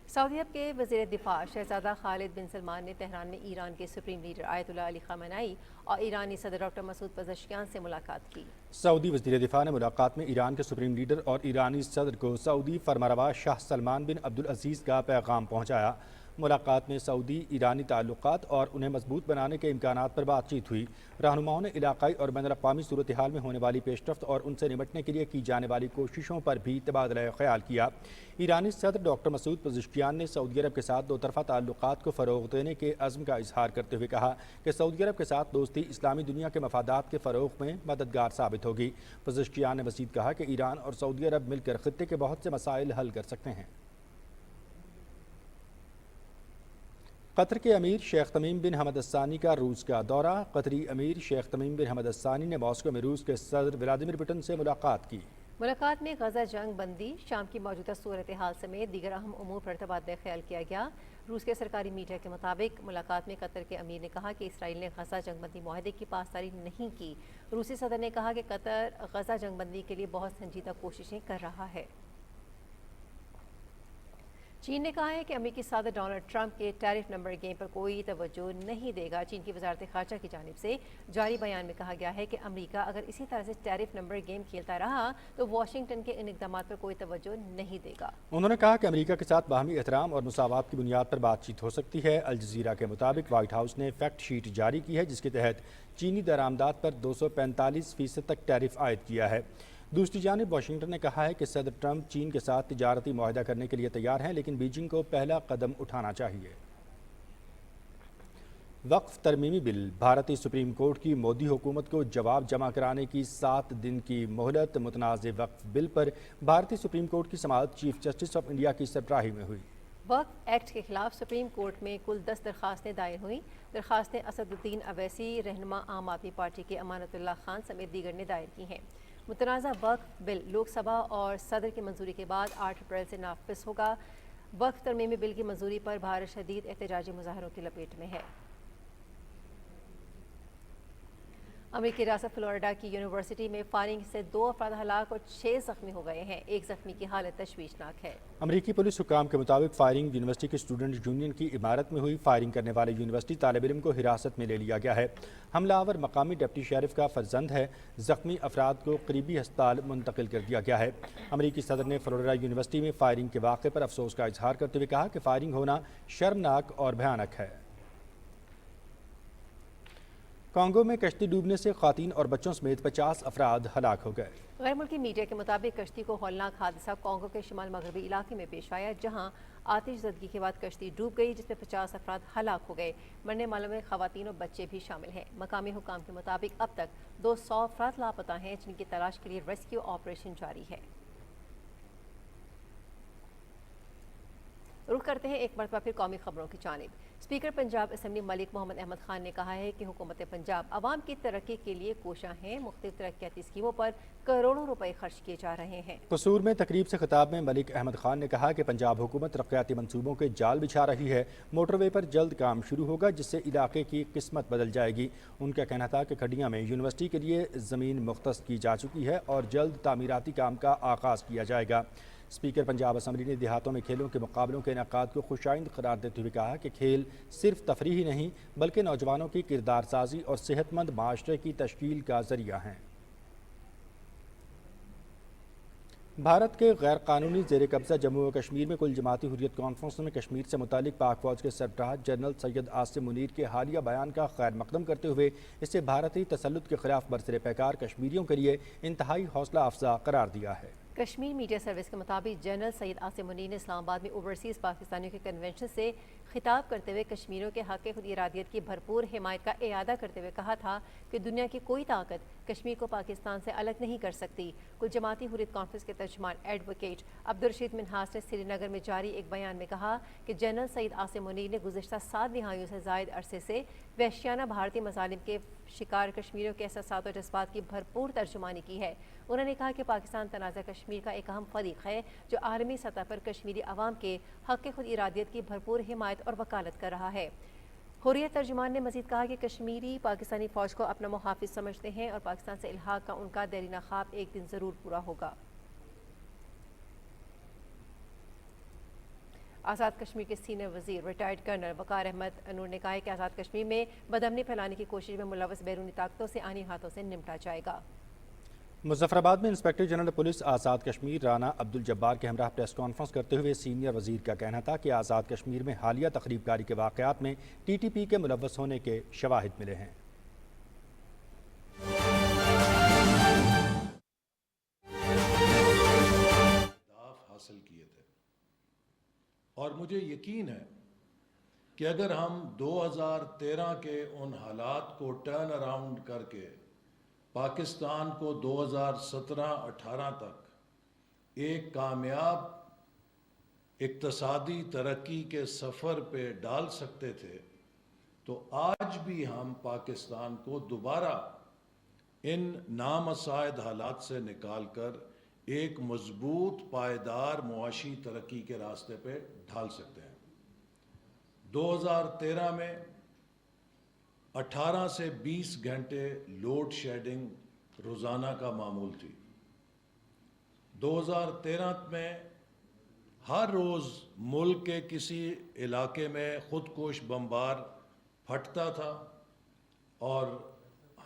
सऊदी अरब के वज़ीर दिफा शहज़ादा खालिद बिन सलमान ने तेहरान में ईरान के supreme leader Ayatollah Ali Khamenei और ईरानी सदर डॉक्टर मसूद पज़ेश्कियान से मुलाकात की। सऊदी वज़ीर दिफा ने मुलाकात में ईरान के सुप्रीम लीडर और ईरानी सदर को सऊदी फरमारवा शाह सलमान बिन अब्दुल अज़ीज़ का पैगाम पहुँचाया। मुलाकात में सऊदी ईरानी ताल्लुकात और उन्हें मजबूत बनाने के इम्कानात पर बातचीत हुई। रहनुमाओं ने इलाकाई और बैनुल अक़वामी सूरत हाल में होने वाली पेशरफ्त और उनसे निपटने के लिए की जाने वाली कोशिशों पर भी तबादला ख्याल किया। ईरानी सदर डॉक्टर मसूद पज़ेश्कियान ने सऊदी अरब के साथ दो तरफ़ा ताल्लुकात को फ़रोग़ देने के अज़्म का इजहार करते हुए कहा कि सऊदी अरब के साथ दोस्ती इस्लामी दुनिया के मफादात के फ़रोग़ में मददगार साबित होगी। पज़ेश्कियान ने मज़ीद कहा कि ईरान और सऊदी अरब मिलकर ख़ित्ते के बहुत से मसाइल हल कर सकते हैं। कतर के अमीर शेख तमीम बिन हमद अस्सानी का रूस का दौरा। कतरी अमीर शेख तमीम बिन हमद अस्सानी ने मॉस्को में रूस के सदर व्लादिमीर पुतिन से मुलाकात की। मुलाकात में गजा जंग बंदी, शाम की मौजूदा सूरत हाल समेत दीगर अहम उमूर पर तबादला ख्याल किया गया। रूस के सरकारी मीडिया के मुताबिक मुलाकात में कतर के अमीर ने कहा कि इसराइल ने गजा जंग बंदी माहदे की पासदारी नहीं की। रूसी सदर ने कहा कि कतर गजा जंग बंदी के लिए बहुत संजीदा कोशिशें कर रहा है। चीन ने कहा है कि अमेरिकी सदर डोनाल्ड ट्रंप के टैरिफ नंबर गेम पर कोई तवज्जो नहीं देगा। चीन की वजारत ख़ारजा की जानिब से जारी बयान में कहा गया है कि अमेरिका अगर इसी तरह से टैरिफ नंबर गेम खेलता रहा तो वाशिंगटन के इन इक़दामात पर कोई तवज्जो नहीं देगा। उन्होंने कहा कि अमेरिका के साथ बाहमी एहतराम और मुसावात की बुनियाद पर बातचीत हो सकती है। अल जज़ीरा के मुताबिक वाइट हाउस ने फैक्ट शीट जारी की है जिसके तहत चीनी दरामदात पर 245% तक टैरिफ आयद किया है। दूसरी जानिब वाशिंगटन ने कहा है कि सदर ट्रंप चीन के साथ तिजारती मुआहदा करने के लिए तैयार हैं, लेकिन बीजिंग को पहला कदम उठाना चाहिए। वक्फ तरमीमी बिल। भारतीय सुप्रीम कोर्ट की मोदी हुकूमत को जवाब जमा कराने की 7 दिन की मोहलत। मुतनाज़ वक्फ बिल पर भारतीय सुप्रीम कोर्ट की समाअत चीफ जस्टिस ऑफ इंडिया की सरबराही में हुई। वक्फ एक्ट के खिलाफ सुप्रीम कोर्ट में कुल 10 दरखास्तें दायर हुई। दरखास्तें असदुद्दीन अवैसी, रहनुमा आम आदमी पार्टी के अमानतुल्लाह खान समेत दीगर ने दायर की हैं। मुतनाज़ा वक्फ बिल लोकसभा और सदर की मंजूरी के बाद 8 अप्रैल से नाफिज होगा। वक्फ तरमीमी बिल की मंजूरी पर भारत शदीद एहतजाजी मुजाहरों की लपेट में है। अमेरिकी रियासत फ्लोरिडा की यूनिवर्सिटी में फायरिंग से 2 अफराद हलाक और 6 जख्मी हो गए हैं। एक जख्मी की हालत तशवीशनाक है। अमेरिकी पुलिस हुक्काम के मुताबिक फायरिंग यूनिवर्सिटी के स्टूडेंट यूनियन की इमारत में हुई। फायरिंग करने वाले यूनिवर्सिटी तालिब इल्म को हिरासत में ले लिया गया है। हमलावर मकामी डिप्टी शेरिफ का फर्जंद है। जख्मी अफराद को करीबी अस्पताल मुंतकिल कर दिया गया है। अमेरिकी सदर ने फ्लोरिडा यूनिवर्सिटी में फायरिंग के वाक़े पर अफसोस का इजहार करते हुए कहा कि फायरिंग होना शर्मनाक और भयानक है। کانگو میں کشتی ڈوبنے سے خواتین اور بچوں سمیت 50 افراد ہلاک ہو گئے۔ غیر ملکی میڈیا کے مطابق کشتی کو ہولناک حادثہ کانگو کے شمال مغربی علاقے میں پیش آیا، جہاں آتش زدگی کے بعد کشتی ڈوب گئی، جس میں 50 افراد ہلاک ہو گئے۔ مرنے والوں میں خواتین اور بچے بھی شامل ہیں۔ مقامی حکام کے مطابق اب تک 200 افراد لاپتہ ہیں، جن کی تلاش کے لیے ریسکیو آپریشن جاری ہے۔ رخ کرتے ہیں ایک مرتبہ پھر قومی خبروں کی جانب۔ اسپیکر پنجاب اسمبلی ملک محمد احمد خان نے کہا ہے کہ حکومت پنجاب عوام کی ترقی کے لیے کوشاں ہیں، مختلف ترقیاتی اسکیموں پر کروڑوں روپے خرچ کیے جا رہے ہیں۔ قصور میں تقریب سے خطاب میں ملک احمد خان نے کہا کہ پنجاب حکومت ترقیاتی منصوبوں کے جال بچھا رہی ہے۔ موٹر وے پر جلد کام شروع ہوگا، جس سے علاقے کی قسمت بدل جائے گی۔ ان کا کہنا تھا کہ کھڈیاں میں یونیورسٹی کے لیے زمین مختص کی جا چکی ہے اور جلد تعمیراتی کام کا آغاز کیا جائے گا۔ اسپیکر پنجاب اسمبلی نے دیہاتوں میں کھیلوں کے مقابلوں کے انعقاد کو خوش آئند قرار دیتے ہوئے کہا کہ کھیل صرف تفریح ہی نہیں بلکہ نوجوانوں کی کردار سازی اور صحت مند معاشرے کی تشکیل کا ذریعہ ہیں۔ بھارت کے غیر قانونی زیر قبضہ جموں و کشمیر میں کل جماعتی حریت کانفرنس میں کشمیر سے متعلق پاک فوج کے سربراہ جنرل سید عاصم منیر کے حالیہ بیان کا خیر مقدم کرتے ہوئے اسے بھارتی تسلط کے خلاف برسر پیکار کشمیریوں کے لیے انتہائی حوصلہ افزا قرار دیا ہے۔ کشمیر میڈیا سروس کے مطابق جنرل سید عاصم منیر نے اسلام آباد میں اوورسیز پاکستانیوں کے کنونشن سے خطاب کرتے ہوئے کشمیریوں کے حق خود ارادیت کی بھرپور حمایت کا اعادہ کرتے ہوئے کہا تھا کہ دنیا کی کوئی طاقت کشمیر کو پاکستان سے الگ نہیں کر سکتی۔ کل جماعتی حریت کانفرنس کے ترجمان ایڈوکیٹ عبدالرشید منہاس نے سری نگر میں جاری ایک بیان میں کہا کہ جنرل سید عاصم منیر نے گزشتہ 7 دہائیوں سے زائد عرصے سے وحشیانہ بھارتی مظالم کے شکار کشمیریوں کے احساسات اور جذبات کی بھرپور ترجمانی کی ہے۔ انہوں نے کہا کہ پاکستان تنازع کشمیر کا ایک اہم فریق ہے جو عالمی سطح پر کشمیری عوام کے حق خود ارادیت کی بھرپور حمایت اور وکالت کر رہا ہے۔ حریت ترجمان نے مزید کہا کہ کشمیری پاکستانی فوج کو اپنا محافظ سمجھتے ہیں اور پاکستان سے الحاق کا ان کا دیرینہ خواب ایک دن ضرور پورا ہوگا۔ آزاد کشمیر کے سینئر وزیر ریٹائرڈ کرنل وقار احمد انور نے کہا ہے کہ آزاد کشمیر میں بدامنی پھیلانے کی کوشش میں ملوث بیرونی طاقتوں سے آنی ہاتھوں سے نمٹا جائے گا۔ مظفر آباد میں inspector general police Azad Kashmir Rana Abdul Jabbar کے ہمراہ پریس کانفرنس کرتے ہوئے سینئر وزیر کا کہنا تھا کہ آزاد کشمیر میں حالیہ تخریب کاری کے واقعات میں ٹی ٹی پی کے ملوث ہونے کے شواہد ملے ہیں۔ حاصل کیے تھے اور مجھے یقین ہے کہ اگر ہم 2013 کے ان حالات کو ٹرن اراؤنڈ کر کے پاکستان کو 2017-18 تک ایک کامیاب اقتصادی ترقی کے سفر پہ ڈال سکتے تھے تو آج بھی ہم پاکستان کو دوبارہ ان نامساعد حالات سے نکال کر ایک مضبوط پائیدار معاشی ترقی کے راستے پہ ڈھال سکتے ہیں۔ 2013 میں 18 سے 20 گھنٹے لوڈ شیڈنگ روزانہ کا معمول تھی۔ 2013 میں ہر روز ملک کے کسی علاقے میں خودکش بمبار پھٹتا تھا اور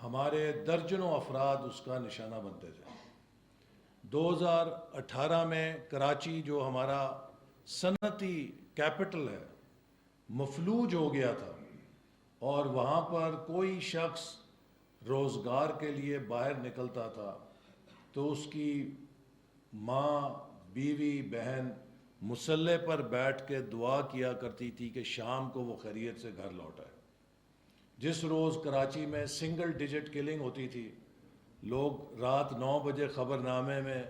ہمارے درجنوں افراد اس کا نشانہ بنتے تھے۔ 2018 میں کراچی جو ہمارا صنعتی کیپٹل ہے مفلوج ہو گیا تھا اور وہاں پر کوئی شخص روزگار کے لیے باہر نکلتا تھا تو اس کی ماں، بیوی، بہن مسلح پر بیٹھ کے دعا کیا کرتی تھی کہ شام کو وہ خیریت سے گھر لوٹ آئے۔ جس روز کراچی میں سنگل ڈیجٹ کلنگ ہوتی تھی، لوگ رات 9 بجے خبر نامے میں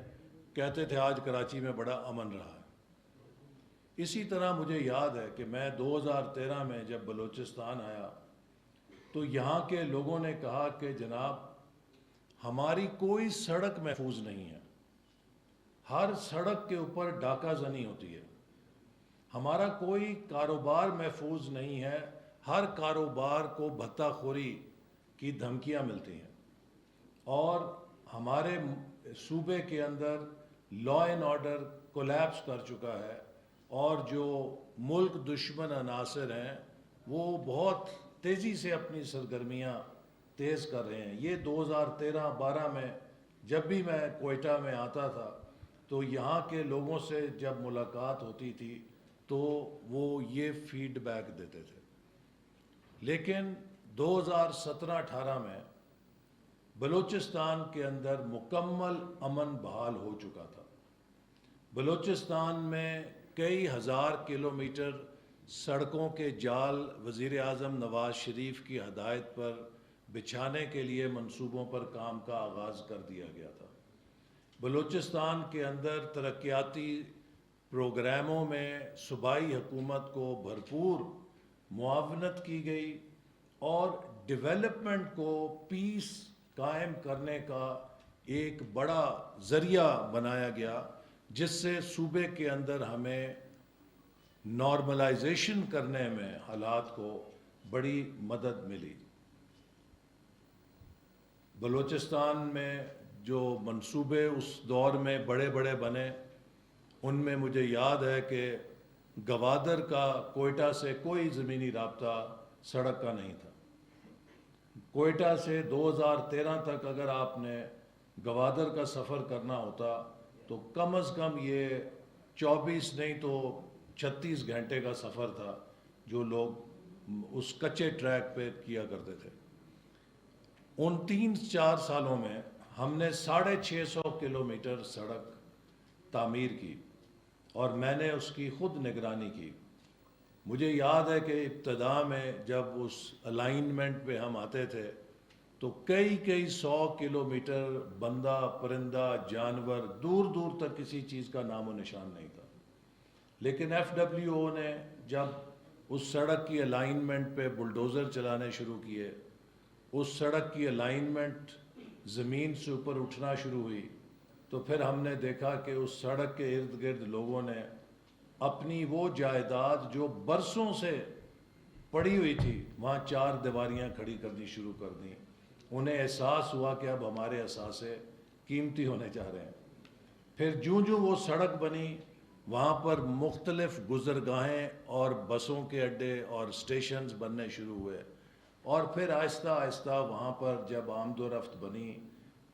کہتے تھے آج کراچی میں بڑا امن رہا ہے۔ اسی طرح مجھے یاد ہے کہ میں 2013 میں جب بلوچستان آیا تو یہاں کے لوگوں نے کہا کہ جناب ہماری کوئی سڑک محفوظ نہیں ہے، ہر سڑک کے اوپر ڈاکہ زنی ہوتی ہے، ہمارا کوئی کاروبار محفوظ نہیں ہے، ہر کاروبار کو بھتہ خوری کی دھمکیاں ملتی ہیں اور ہمارے صوبے کے اندر لا اینڈ آرڈر کولیپس کر چکا ہے اور جو ملک دشمن عناصر ہیں وہ بہت تیزی سے اپنی سرگرمیاں تیز کر رہے ہیں۔ یہ 2013-12 میں جب بھی میں کوئٹہ میں آتا تھا تو یہاں کے لوگوں سے جب ملاقات ہوتی تھی تو وہ یہ فیڈ بیک دیتے تھے۔ لیکن 2017-18 में बलूचिस्तान के अंदर मुकम्मल अमन बहाल हो चुका था। बलूचिस्तान में कई हज़ार किलोमीटर सड़कों के जाल वज़ीर आज़म नवाज शरीफ की हदायत पर बिछाने के लिए मंसूबों पर काम का आगाज़ कर दिया गया था। बलूचिस्तान के अंदर तरक्याती प्रोग्रामों में सूबाई हुकूमत को भरपूर मुआवनत की गई और डेवलपमेंट को पीस कायम करने का एक बड़ा ज़रिया बनाया गया, जिससे सूबे के अंदर हमें नॉर्मलाइजेशन करने में हालात को बड़ी मदद मिली। बलूचिस्तान में जो मंसूबे उस दौर में बड़े बड़े बने, उनमें मुझे याद है कि गवादर का कोयटा से कोई ज़मीनी राब्ता सड़क का नहीं था। कोयटा से 2013 तक अगर आपने गवादर का सफ़र करना होता तो कम अज़ कम ये 24 नहीं तो 36 घंटे का सफ़र था जो लोग उस कच्चे ट्रैक पे किया करते थे। उन 3-4 सालों में हमने 650 किलोमीटर सड़क तामीर की और मैंने उसकी खुद निगरानी की। मुझे याद है कि इब्तदा में जब उस अलाइनमेंट पे हम आते थे तो कई 100 किलोमीटर बंदा परिंदा जानवर दूर दूर तक किसी चीज़ का नामो निशान नहीं था। लेकिन FWO ने जब उस सड़क की अलाइनमेंट पे बुलडोज़र चलाने शुरू किए, उस सड़क की अलाइनमेंट ज़मीन से ऊपर उठना शुरू हुई, तो फिर हमने देखा कि उस सड़क के इर्द गिर्द लोगों ने अपनी वो जायदाद जो बरसों से पड़ी हुई थी वहाँ 4 दीवारियाँ खड़ी करनी शुरू कर दी। उन्हें एहसास हुआ कि अब हमारे असासे कीमती होने जा रहे हैं। फिर जूं वो सड़क बनी, वहाँ पर मुख्तलिफ गुज़रगाहें और बसों के अड्डे और स्टेशंस बनने शुरू हुए और फिर आहिस्ता आहिस्ता वहाँ पर जब आमदोरफ्त बनी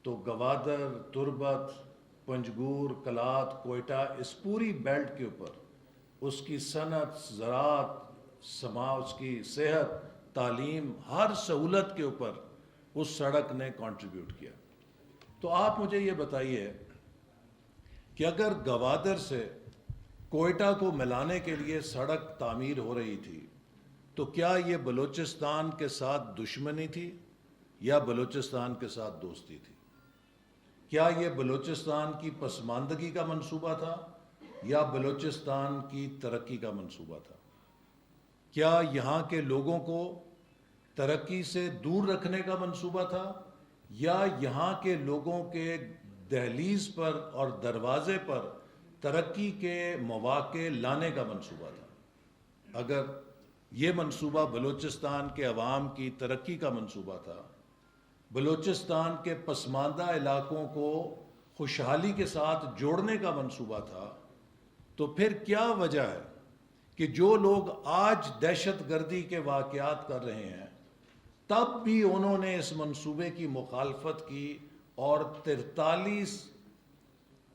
तो गवादर, तुरबत, पंजगूर, कलात, कोयटा, इस पूरी बेल्ट के ऊपर उसकी सनत, ज़राअत, समाज की सेहत, तालीम, हर सहूलत के ऊपर उस सड़क ने कंट्रीब्यूट किया। तो आप मुझे ये बताइए कि अगर गवादर से कोयटा को मिलाने के लिए सड़क तामीर हो रही थी तो क्या ये बलूचिस्तान के साथ दुश्मनी थी या बलूचिस्तान के साथ दोस्ती थी? क्या ये बलूचिस्तान की पसमानदगी का मंसूबा था या बलूचिस्तान की तरक्की का मंसूबा था? क्या यहाँ के लोगों को तरक्की से दूर रखने का मंसूबा था या यहाँ के लोगों के दहलीज पर और दरवाजे पर तरक्की के मौके लाने का मंसूबा था? अगर ये मंसूबा बलूचिस्तान के अवाम की तरक्की का मंसूबा था, बलूचिस्तान के पसमानदा इलाकों को खुशहाली के साथ जोड़ने का मंसूबा था, तो फिर क्या वजह है कि जो लोग आज दहशत गर्दी के वाक़यात कर रहे हैं तब भी उन्होंने इस मंसूबे की मुखालफत की और 43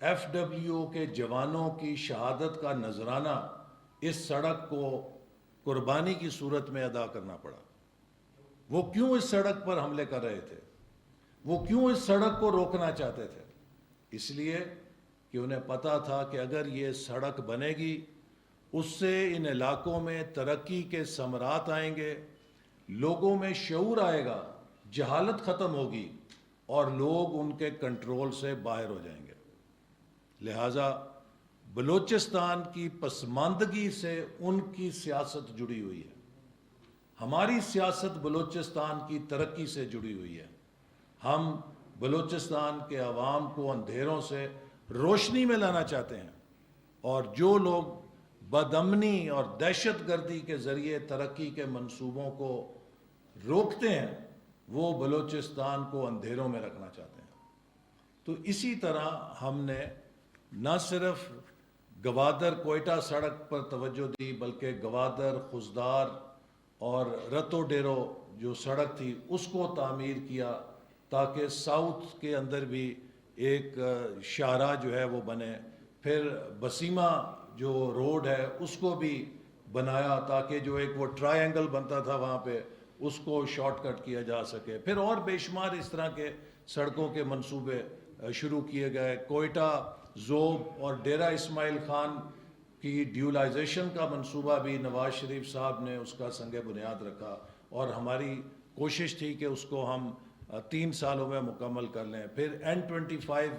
FWO के जवानों की शहादत का नजराना इस सड़क को कुर्बानी की सूरत में अदा करना पड़ा? वो क्यों इस सड़क पर हमले कर रहे थे? वो क्यों इस सड़क को रोकना चाहते थे? इसलिए कि उन्हें पता था कि अगर ये सड़क बनेगी उससे इन इलाकों में तरक्की के समरात आएंगे, लोगों में शऊर आएगा, जहालत ख़त्म होगी और लोग उनके कंट्रोल से बाहर हो जाएंगे। लिहाजा बलूचिस्तान की पसमानदगी से उनकी सियासत जुड़ी हुई है। हमारी सियासत बलूचिस्तान की तरक्की से जुड़ी हुई है। हम बलूचिस्तान के अवाम को अंधेरों से रोशनी में लाना चाहते हैं और जो लोग बदअमनी और दहशत गर्दी के ज़रिए तरक्की के मंसूबों को रोकते हैं वो बलूचिस्तान को अंधेरों में रखना चाहते हैं। तो इसी तरह हमने न सिर्फ गवादर कोयटा सड़क पर तवज्जो दी बल्कि गवादर, खुजदार और रतो डेरो जो सड़क थी उसको तामीर किया ताकि साउथ के अंदर भी एक शाहरा जो है वो बने। फिर बसीमा जो रोड है उसको भी बनाया ताकि जो एक वो ट्रायंगल बनता था वहाँ पे اس کو شارٹ کٹ کیا جا سکے. پھر اور بے شمار اس طرح کے سڑکوں کے منصوبے شروع کیے گئے. کوئٹہ، ذوب اور ڈیرہ اسماعیل خان کی ڈیولائزیشن کا منصوبہ بھی نواز شریف صاحب نے اس کا سنگ بنیاد رکھا اور ہماری کوشش تھی کہ اس کو ہم 3 سالوں میں مکمل کر لیں. پھر N25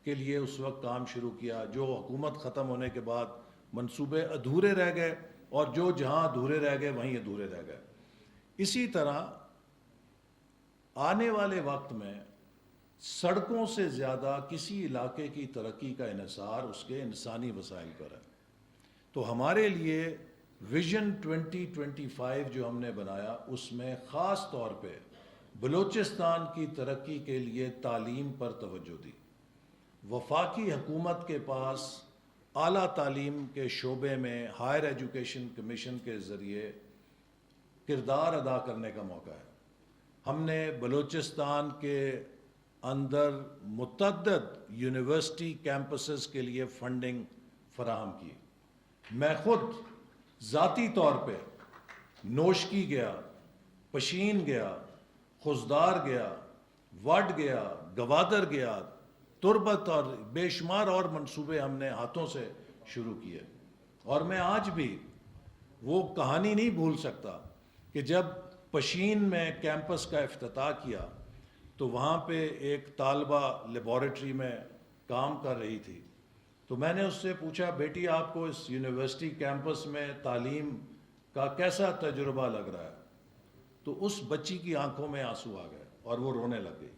کے لیے اس وقت کام شروع کیا. جو حکومت ختم ہونے کے بعد منصوبے ادھورے رہ گئے اور جو جہاں ادھورے رہ گئے وہیں ادھورے رہ گئے. اسی طرح آنے والے وقت میں سڑکوں سے زیادہ کسی علاقے کی ترقی کا انحصار اس کے انسانی وسائل پر ہے. تو ہمارے لیے ویژن 2025 جو ہم نے بنایا اس میں خاص طور پہ بلوچستان کی ترقی کے لیے تعلیم پر توجہ دی. وفاقی حکومت کے پاس اعلیٰ تعلیم کے شعبے میں ہائر ایجوکیشن کمیشن کے ذریعے کردار ادا کرنے کا موقع ہے. ہم نے بلوچستان کے اندر متعدد یونیورسٹی کیمپسز کے لیے فنڈنگ فراہم کی. میں خود ذاتی طور پہ نوشکی گیا، پشین گیا، خزدار گیا، وڈ گیا، گوادر گیا، تربت اور بے شمار اور منصوبے ہم نے ہاتھوں سے شروع کیے. اور میں آج بھی وہ کہانی نہیں بھول سکتا کہ جب پشین میں کیمپس کا افتتاح کیا تو وہاں پہ ایک طالبہ لیبارٹری میں کام کر رہی تھی. تو میں نے اس سے پوچھا، بیٹی آپ کو اس یونیورسٹی کیمپس میں تعلیم کا کیسا تجربہ لگ رہا ہے؟ تو اس بچی کی آنکھوں میں آنسو آ گئے اور وہ رونے لگ گئی.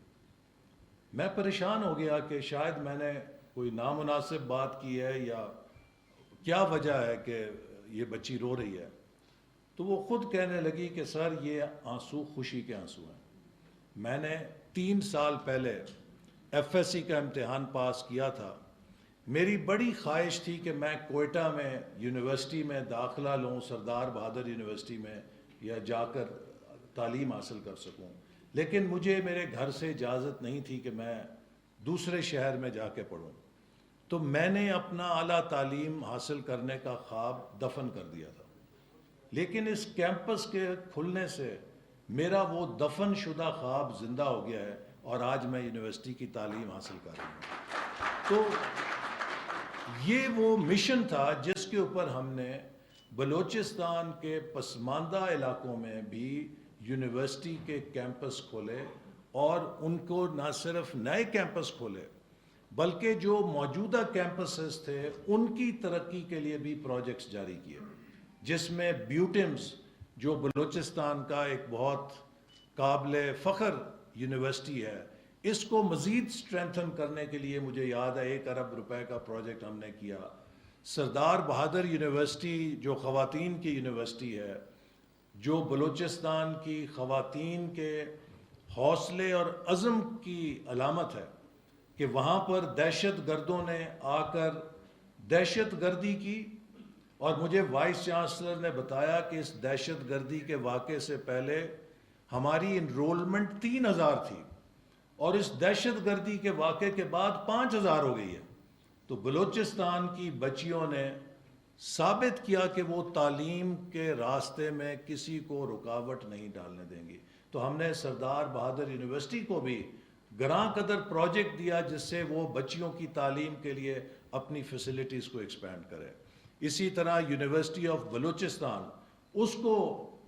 میں پریشان ہو گیا کہ شاید میں نے کوئی نامناسب بات کی ہے یا کیا وجہ ہے کہ یہ بچی رو رہی ہے. تو وہ خود کہنے لگی کہ سر یہ آنسو خوشی کے آنسو ہیں. میں نے 3 سال پہلے FSC کا امتحان پاس کیا تھا. میری بڑی خواہش تھی کہ میں کوئٹہ میں یونیورسٹی میں داخلہ لوں، سردار بہادر یونیورسٹی میں، یا جا کر تعلیم حاصل کر سکوں. لیکن مجھے میرے گھر سے اجازت نہیں تھی کہ میں دوسرے شہر میں جا کے پڑھوں. تو میں نے اپنا اعلیٰ تعلیم حاصل کرنے کا خواب دفن کر دیا تھا. لیکن اس کیمپس کے کھلنے سے میرا وہ دفن شدہ خواب زندہ ہو گیا ہے اور آج میں یونیورسٹی کی تعلیم حاصل کر رہا ہوں. تو یہ وہ مشن تھا جس کے اوپر ہم نے بلوچستان کے پسماندہ علاقوں میں بھی یونیورسٹی کے کیمپس کھولے اور ان کو نہ صرف نئے کیمپس کھولے بلکہ جو موجودہ کیمپسز تھے ان کی ترقی کے لیے بھی پروجیکٹس جاری کیے، جس میں بیوٹمز جو بلوچستان کا ایک بہت قابل فخر یونیورسٹی ہے، اس کو مزید سٹرینتھن کرنے کے لیے مجھے یاد ہے 1 ارب روپے کا پروجیکٹ ہم نے کیا. سردار بہادر یونیورسٹی جو خواتین کی یونیورسٹی ہے، جو بلوچستان کی خواتین کے حوصلے اور عزم کی علامت ہے کہ وہاں پر دہشت گردوں نے آ کر دہشت گردی کی، اور مجھے وائس چانسلر نے بتایا کہ اس دہشت گردی کے واقعے سے پہلے ہماری انرولمنٹ 3000 تھی اور اس دہشت گردی کے واقعے کے بعد 5000 ہو گئی ہے. تو بلوچستان کی بچیوں نے ثابت کیا کہ وہ تعلیم کے راستے میں کسی کو رکاوٹ نہیں ڈالنے دیں گی. تو ہم نے سردار بہادر یونیورسٹی کو بھی گراں قدر پروجیکٹ دیا جس سے وہ بچیوں کی تعلیم کے لیے اپنی فیسلٹیز کو ایکسپینڈ کرے. اسی طرح یونیورسٹی آف بلوچستان، اس کو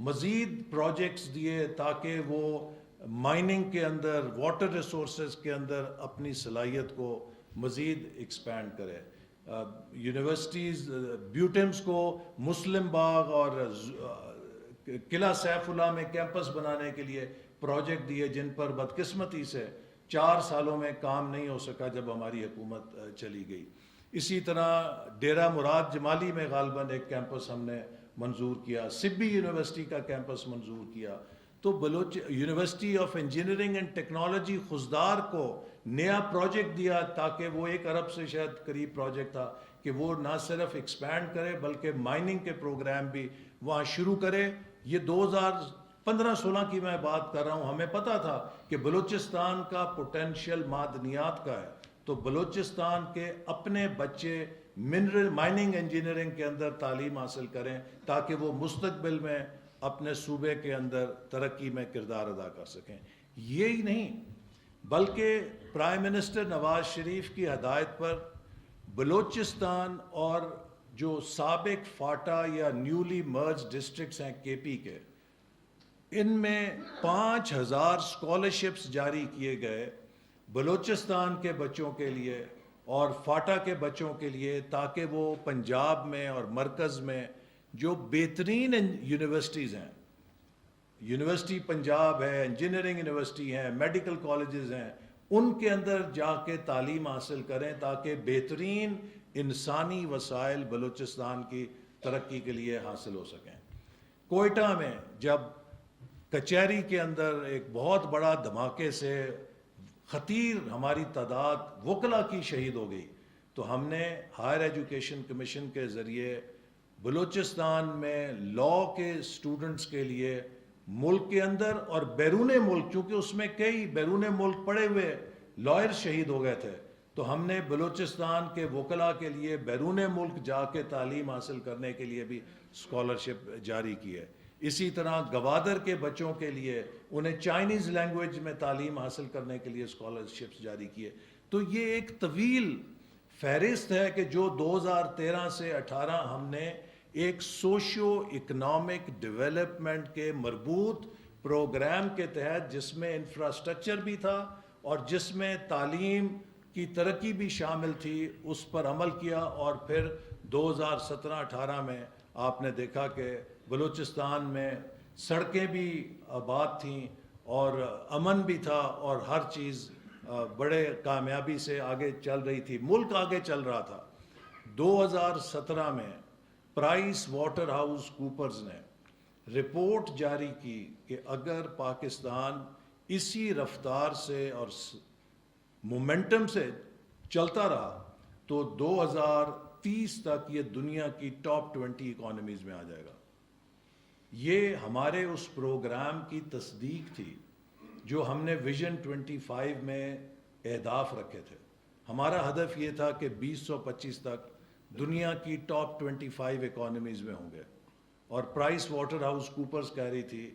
مزید پروجیکٹس دیے تاکہ وہ مائننگ کے اندر، واٹر ریسورسز کے اندر اپنی صلاحیت کو مزید ایکسپینڈ کرے. یونیورسٹیز بیوٹمز کو مسلم باغ اور قلعہ سیف اللہ میں کیمپس بنانے کے لیے پروجیکٹ دیے، جن پر بدقسمتی سے 4 سالوں میں کام نہیں ہو سکا جب ہماری حکومت چلی گئی. اسی طرح ڈیرہ مراد جمالی میں غالباً ایک کیمپس ہم نے منظور کیا، سبی یونیورسٹی کا کیمپس منظور کیا. تو university of engineering and technology Khuzdar کو نیا پروجیکٹ دیا تاکہ وہ 1 ارب سے شاید قریب پروجیکٹ تھا کہ وہ نہ صرف ایکسپینڈ کرے بلکہ مائننگ کے پروگرام بھی وہاں شروع کرے. یہ 2015-16 کی میں بات کر رہا ہوں. ہمیں پتا تھا کہ بلوچستان کا پوٹینشیل معدنیات کا ہے، تو بلوچستان کے اپنے بچے منرل مائننگ انجینئرنگ کے اندر تعلیم حاصل کریں تاکہ وہ مستقبل میں اپنے صوبے کے اندر ترقی میں کردار ادا کر سکیں. یہی نہیں بلکہ پرائم منسٹر نواز شریف کی ہدایت پر بلوچستان اور جو سابق فاٹا یا نیولی مرج ڈسٹرکٹس ہیں کے پی کے، ان میں 5000 اسکالرشپس جاری کیے گئے بلوچستان کے بچوں کے لیے اور فاٹا کے بچوں کے لیے، تاکہ وہ پنجاب میں اور مرکز میں جو بہترین یونیورسٹیز ہیں، یونیورسٹی پنجاب ہے، انجینئرنگ یونیورسٹی ہیں، میڈیکل کالجز ہیں، ان کے اندر جا کے تعلیم حاصل کریں تاکہ بہترین انسانی وسائل بلوچستان کی ترقی کے لیے حاصل ہو سکیں. کوئٹہ میں جب کچہری کے اندر ایک بہت بڑا دھماکے سے خطیر ہماری تعداد وکلاء کی شہید ہو گئی، تو ہم نے ہائر ایجوکیشن کمیشن کے ذریعے بلوچستان میں لاء کے اسٹوڈنٹس کے لیے ملک کے اندر اور بیرون ملک، چونکہ اس میں کئی بیرون ملک پڑے ہوئے لائر شہید ہو گئے تھے، تو ہم نے بلوچستان کے وکلاء کے لیے بیرون ملک جا کے تعلیم حاصل کرنے کے لیے بھی اسکالرشپ جاری کی ہے. اسی طرح گوادر کے بچوں کے لیے انہیں چائنیز لینگویج میں تعلیم حاصل کرنے کے لیے اسکالرشپس جاری کیے. تو یہ ایک طویل فہرست ہے کہ جو 2013 سے 18 ہم نے ایک سوشو اکنامک ڈیولپمنٹ کے مربوط پروگرام کے تحت، جس میں انفراسٹرکچر بھی تھا اور جس میں تعلیم کی ترقی بھی شامل تھی، اس پر عمل کیا. اور پھر 2017-18 میں آپ نے دیکھا کہ بلوچستان میں سڑکیں بھی آباد تھیں اور امن بھی تھا اور ہر چیز بڑے کامیابی سے آگے چل رہی تھی، ملک آگے چل رہا تھا. 2017 میں پرائس واٹر ہاؤس کوپرز نے رپورٹ جاری کی کہ اگر پاکستان اسی رفتار سے اور مومنٹم سے چلتا رہا تو 2030 تک یہ دنیا کی ٹاپ 20 اکانومیز میں آ جائے گا. یہ ہمارے اس پروگرام کی تصدیق تھی جو ہم نے ویژن 25 میں اہداف رکھے تھے. ہمارا ہدف یہ تھا کہ 2025 تک دنیا کی ٹاپ 25 اکانومیز میں ہوں گے، اور پرائس واٹر ہاؤس کوپرز کہہ رہی تھی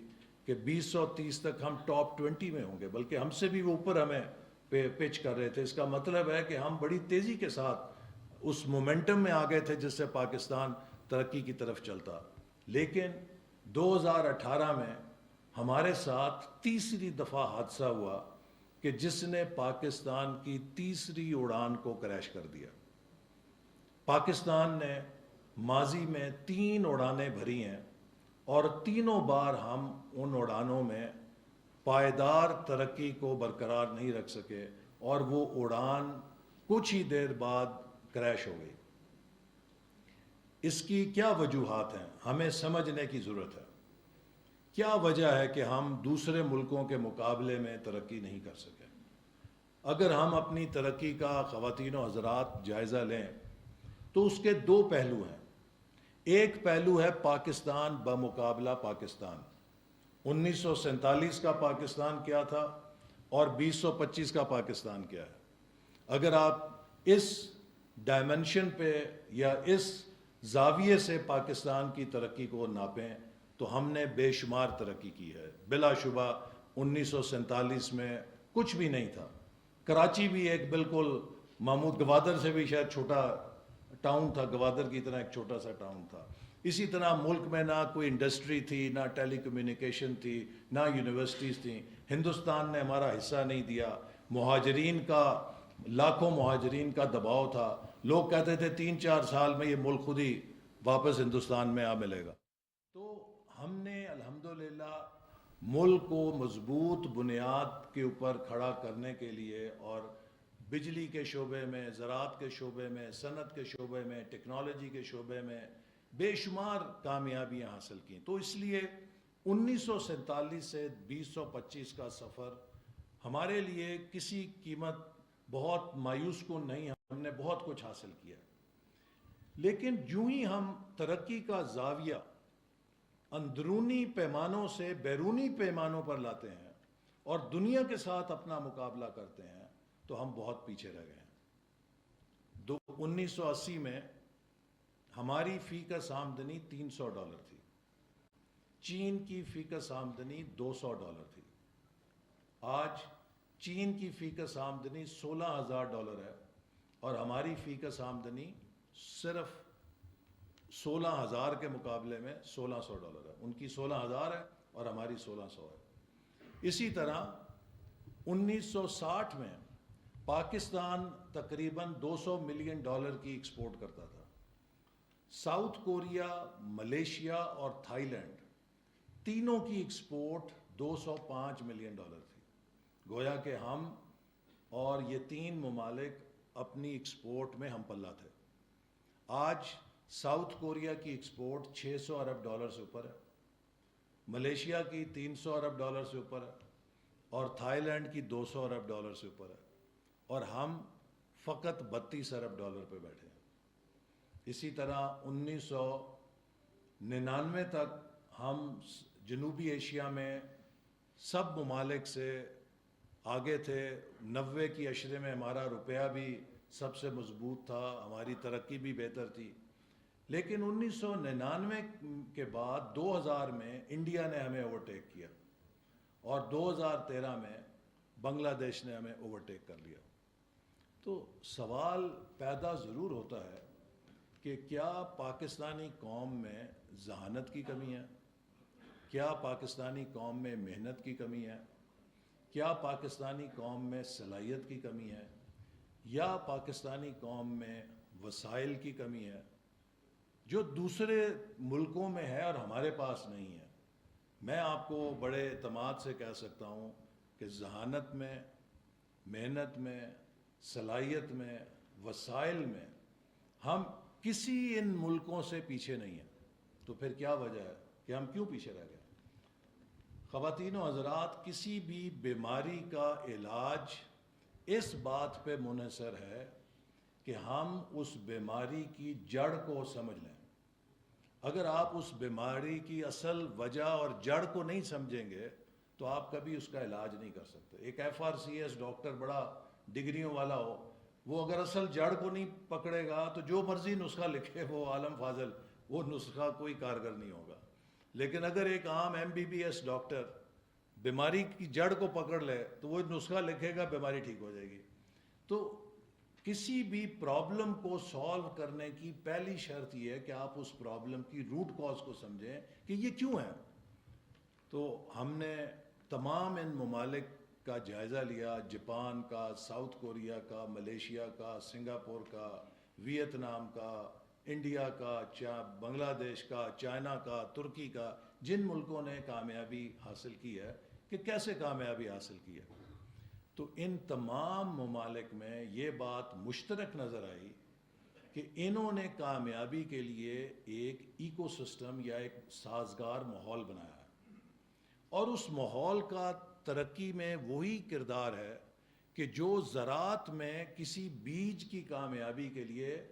کہ 2030 تک ہم ٹاپ 20 میں ہوں گے، بلکہ ہم سے بھی وہ اوپر ہمیں پچ کر رہے تھے. اس کا مطلب ہے کہ ہم بڑی تیزی کے ساتھ اس مومنٹم میں آ گئے تھے جس سے پاکستان ترقی کی طرف چلتا. لیکن 2018 میں ہمارے ساتھ تیسری دفعہ حادثہ ہوا کہ جس نے پاکستان کی تیسری اڑان کو کریش کر دیا. پاکستان نے ماضی میں 3 اڑانیں بھری ہیں اور تینوں بار ہم ان اڑانوں میں پائیدار ترقی کو برقرار نہیں رکھ سکے اور وہ اڑان کچھ ہی دیر بعد کریش ہو گئی. اس کی کیا وجوہات ہیں؟ ہمیں سمجھنے کی ضرورت ہے. کیا وجہ ہے کہ ہم دوسرے ملکوں کے مقابلے میں ترقی نہیں کر سکے؟ اگر ہم اپنی ترقی کا خواتین و حضرات جائزہ لیں تو اس کے 2 پہلو ہیں. ایک پہلو ہے پاکستان بمقابلہ پاکستان. 1947 کا پاکستان کیا تھا اور 2025 کا پاکستان کیا ہے. اگر آپ اس ڈائمنشن پہ یا اس زاویے سے پاکستان کی ترقی کو ناپیں تو ہم نے بے شمار ترقی کی ہے. بلا شبہ 1947 میں کچھ بھی نہیں تھا. کراچی بھی ایک بالکل محمود گوادر سے بھی شاید چھوٹا ٹاؤن تھا، گوادر کی طرح ایک چھوٹا سا ٹاؤن تھا. اسی طرح ملک میں نہ کوئی انڈسٹری تھی، نہ ٹیلی کمیونیکیشن تھی، نہ یونیورسٹیز تھیں. ہندوستان نے ہمارا حصہ نہیں دیا. مہاجرین کا، لاکھوں مہاجرین کا دباؤ تھا. لوگ کہتے تھے 3-4 سال میں یہ ملک خود ہی واپس ہندوستان میں آ ملے گا. تو ہم نے الحمدللہ ملک کو مضبوط بنیاد کے اوپر کھڑا کرنے کے لیے اور بجلی کے شعبے میں، زراعت کے شعبے میں، صنعت کے شعبے میں، ٹیکنالوجی کے شعبے میں بے شمار کامیابیاں حاصل کی. تو اس لیے 1947 سے 2025 کا سفر ہمارے لیے کسی قیمت بہت مایوس کن نہیں. ہم نے بہت کچھ حاصل کیا. لیکن جو ہی ہم ترقی کا زاویہ اندرونی پیمانوں سے بیرونی پیمانوں پر لاتے ہیں اور دنیا کے ساتھ اپنا مقابلہ کرتے ہیں تو ہم بہت پیچھے رہ گئے ہیں. 1980 میں ہماری فی کس آمدنی $300 تھی. چین کی فیکس آمدنی $200 تھی. آج چین کی فیکس آمدنی $16,000 ہے اور ہماری فیکس آمدنی صرف 16,000 کے مقابلے میں $1,600 ہے. ان کی 16,000 ہے اور ہماری 1,600 ہے. اسی طرح 1960 میں پاکستان تقریباً $200 ملین کی ایکسپورٹ کرتا تھا. ساؤتھ کوریا، ملیشیا اور تھائی لینڈ تینوں کی ایکسپورٹ $205 ملین تھی. گویا کہ ہم اور یہ تین ممالک اپنی ایکسپورٹ میں ہم پلہ تھے. آج ساؤتھ کوریا کی ایکسپورٹ $600 ارب سے اوپر ہے، ملیشیا کی $300 ارب سے اوپر ہے اور تھائی لینڈ کی $200 ارب سے اوپر ہے، اور ہم فقط $32 ارب پہ بیٹھے ہیں. اسی طرح 1999 تک ہم جنوبی ایشیا میں سب ممالک سے آگے تھے. 90 کی عشرے میں ہمارا روپیہ بھی سب سے مضبوط تھا، ہماری ترقی بھی بہتر تھی. لیکن 1999 کے بعد 2000 میں انڈیا نے ہمیں اوورٹیک کیا اور 2013 میں بنگلہ دیش نے ہمیں اوورٹیک کر لیا. تو سوال پیدا ضرور ہوتا ہے کہ کیا پاکستانی قوم میں ذہانت کی کمی ہے؟ کیا پاکستانی قوم میں محنت کی کمی ہے؟ کیا پاکستانی قوم میں صلاحیت کی کمی ہے؟ یا پاکستانی قوم میں وسائل کی کمی ہے جو دوسرے ملکوں میں ہے اور ہمارے پاس نہیں ہے؟ میں آپ کو بڑے اعتماد سے کہہ سکتا ہوں کہ ذہانت میں، محنت میں، صلاحیت میں، وسائل میں ہم کسی ان ملکوں سے پیچھے نہیں ہیں. تو پھر کیا وجہ ہے کہ ہم کیوں پیچھے رہ گئے؟ خواتین و حضرات، کسی بھی بیماری کا علاج اس بات پہ منحصر ہے کہ ہم اس بیماری کی جڑ کو سمجھ لیں. اگر آپ اس بیماری کی اصل وجہ اور جڑ کو نہیں سمجھیں گے تو آپ کبھی اس کا علاج نہیں کر سکتے. ایک FRCS ڈاکٹر بڑا ڈگریوں والا ہو، وہ اگر اصل جڑ کو نہیں پکڑے گا تو جو مرضی نسخہ لکھے وہ عالم فاضل، وہ نسخہ کوئی کارگر نہیں ہوگا. لیکن اگر ایک عام MBBS ڈاکٹر بیماری کی جڑ کو پکڑ لے تو وہ نسخہ لکھے گا، بیماری ٹھیک ہو جائے گی. تو کسی بھی پرابلم کو سالو کرنے کی پہلی شرط یہ ہے کہ آپ اس پرابلم کی روٹ کاز کو سمجھیں کہ یہ کیوں ہے. تو ہم نے تمام ان ممالک کا جائزہ لیا، جاپان کا، ساؤتھ کوریا کا، ملیشیا کا، سنگاپور کا، ویتنام کا، انڈیا کا، بنگلہ دیش کا، چائنا کا، ترکی کا، جن ملکوں نے کامیابی حاصل کی ہے کہ کیسے کامیابی حاصل کی ہے. تو ان تمام ممالک میں یہ بات مشترک نظر آئی کہ انہوں نے کامیابی کے لیے ایک ایکو سسٹم یا ایک سازگار ماحول بنایا ہے، اور اس ماحول کا ترقی میں وہی کردار ہے کہ جو زراعت میں کسی بیج کی کامیابی کے لیے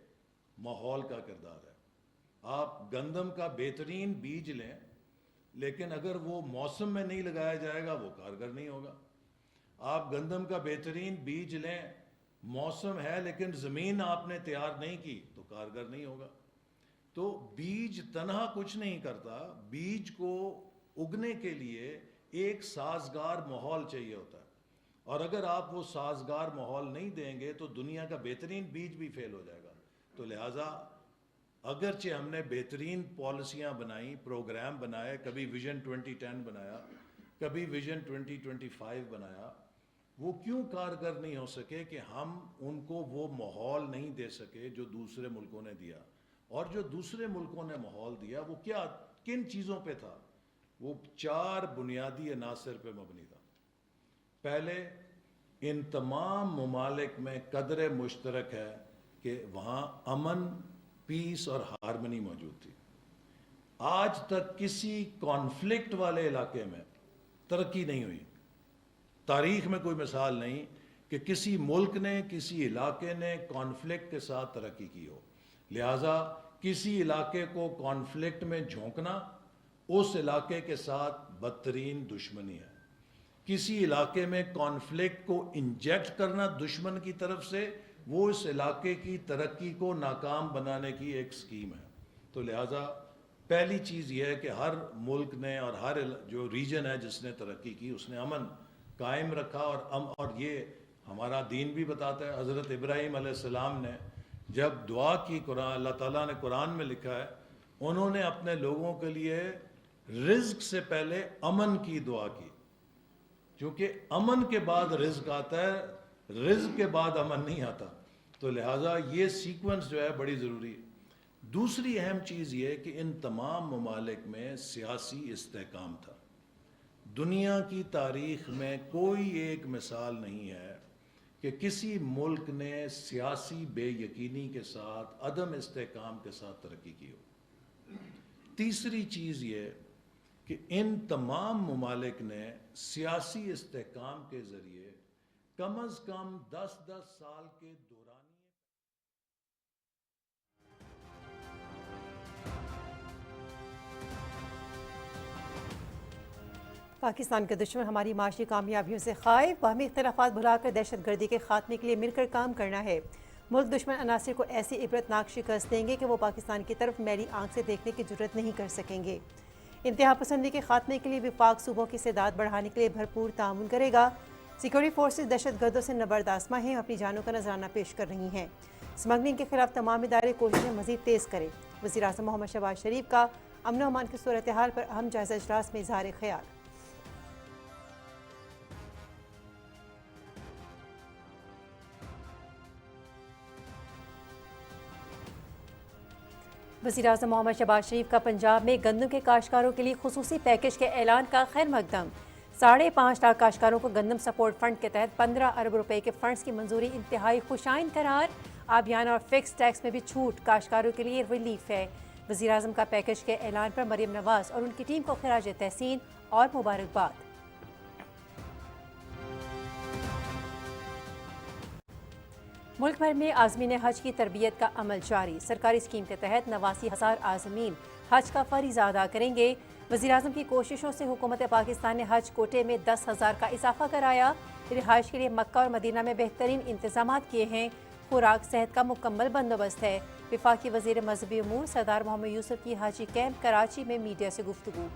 ماحول کا کردار ہے. آپ گندم کا بہترین بیج لیں لیکن اگر وہ موسم میں نہیں لگایا جائے گا وہ کارگر نہیں ہوگا. آپ گندم کا بہترین بیج لیں، موسم ہے لیکن زمین آپ نے تیار نہیں کی تو کارگر نہیں ہوگا. تو بیج تنہا کچھ نہیں کرتا، بیج کو اگنے کے لیے ایک سازگار ماحول چاہیے ہوتا ہے، اور اگر آپ وہ سازگار ماحول نہیں دیں گے تو دنیا کا بہترین بیج بھی فیل ہو جائے گا. تو لہٰذا اگرچہ ہم نے بہترین پالیسیاں بنائیں، پروگرام بنائے، کبھی ویژن 2010 بنایا، کبھی ویژن 2025 بنایا، وہ کیوں کارگر نہیں ہو سکے کہ ہم ان کو وہ ماحول نہیں دے سکے جو دوسرے ملکوں نے دیا. اور جو دوسرے ملکوں نے ماحول دیا وہ کیا، کن چیزوں پہ تھا؟ وہ 4 بنیادی عناصر پہ مبنی تھا. پہلے، ان تمام ممالک میں قدر مشترک ہے کہ وہاں امن، پیس اور ہارمنی موجود تھی. آج تک کسی کانفلکٹ والے علاقے میں ترقی نہیں ہوئی. تاریخ میں کوئی مثال نہیں کہ کسی ملک نے، کسی علاقے نے کانفلکٹ کے ساتھ ترقی کی ہو. لہٰذا کسی علاقے کو کانفلکٹ میں جھونکنا اس علاقے کے ساتھ بدترین دشمنی ہے. کسی علاقے میں کانفلکٹ کو انجیکٹ کرنا دشمن کی طرف سے، وہ اس علاقے کی ترقی کو ناکام بنانے کی ایک سکیم ہے. تو لہٰذا پہلی چیز یہ ہے کہ ہر ملک نے اور ہر جو ریجن ہے جس نے ترقی کی اس نے امن قائم رکھا، اور یہ ہمارا دین بھی بتاتا ہے. حضرت ابراہیم علیہ السلام نے جب دعا کی، قرآن اللہ تعالیٰ نے قرآن میں لکھا ہے انہوں نے اپنے لوگوں کے لیے رزق سے پہلے امن کی دعا کی، کیونکہ امن کے بعد رزق آتا ہے، رزق کے بعد امن نہیں آتا. تو لہٰذا یہ سیکوینس جو ہے بڑی ضروری ہے. دوسری اہم چیز یہ کہ ان تمام ممالک میں سیاسی استحکام تھا. دنیا کی تاریخ میں کوئی ایک مثال نہیں ہے کہ کسی ملک نے سیاسی بے یقینی کے ساتھ، عدم استحکام کے ساتھ ترقی کی ہو. تیسری چیز یہ کہ ان تمام ممالک نے سیاسی استحکام کے ذریعے کم از کم 10 سال کے دوران پاکستان کے دشمن ہماری معاشی کامیابیوں سے خائف، باہمی اختلافات بھلا کر دہشت گردی کے خاتمے کے لیے مل کر کام کرنا ہے. ملک دشمن عناصر کو ایسی عبرتناک شکست دیں گے کہ وہ پاکستان کی طرف میلی آنکھ سے دیکھنے کی جرت نہیں کر سکیں گے. انتہا پسندی کے خاتمے کے لیے وفاق صوبوں کی استعداد بڑھانے کے لیے بھرپور تعاون کرے گا. سیکورٹی فورسز دہشت گردوں سے نبردآزما ہیں، اپنی جانوں کا نذرانہ پیش کر رہی ہیں. اسمگلنگ کے خلاف تمام ادارے کوششیں مزید تیز کریں. وزیر اعظم محمد شہباز شریف کا امن و امان کی صورتحال پر اہم جائزہ اجلاس میں اظہار خیال. وزیر اعظم محمد شہباز شریف کا پنجاب میں گندم کے کاشتکاروں کے لیے خصوصی پیکج کے اعلان کا خیر مقدم. 5.5 لاکھ کاشتکاروں کو گندم سپورٹ فنڈ کے تحت 15 ارب روپے کے فنڈز کی منظوری انتہائی خوشائن قرار. آبیانہ اور فکس ٹیکس میں بھی چھوٹ، کاشتکاروں کے لیے ریلیف ہے. وزیر اعظم کا پیکج کے اعلان پر مریم نواز اور ان کی ٹیم کو خراج تحسین اور مبارکباد. ملک بھر میں عازمین حج کی تربیت کا عمل جاری. سرکاری اسکیم کے تحت 89,000 عازمین حج کا فریضہ ادا کریں گے. وزیر اعظم کی کوششوں سے حکومت پاکستان نے حج کوٹے میں 10,000 کا اضافہ کرایا. رہائش کے لیے مکہ اور مدینہ میں بہترین انتظامات کیے ہیں. خوراک صحت کا مکمل بندوبست ہے. وفاقی وزیر مذہبی امور سردار محمد یوسف کی حاجی کیمپ کراچی میں میڈیا سے گفتگو.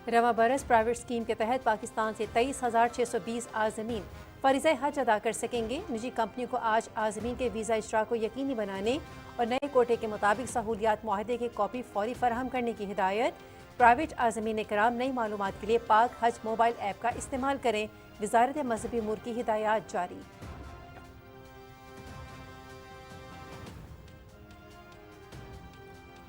رواں برس پرائیویٹ اسکیم کے تحت پاکستان سے 23,620 عازمین فریضہ حج ادا کر سکیں گے. نجی کمپنیوں کو آج عازمین کے ویزا اجرا کو یقینی بنانے اور نئے کوٹے کے مطابق سہولیات معاہدے کی کاپی فوری فراہم کرنے کی ہدایت. پرائیویٹ عازمین کرام نئی معلومات کے لیے پاک حج موبائل ایپ کا استعمال کریں. وزارت مذہبی امور کی ہدایات جاری.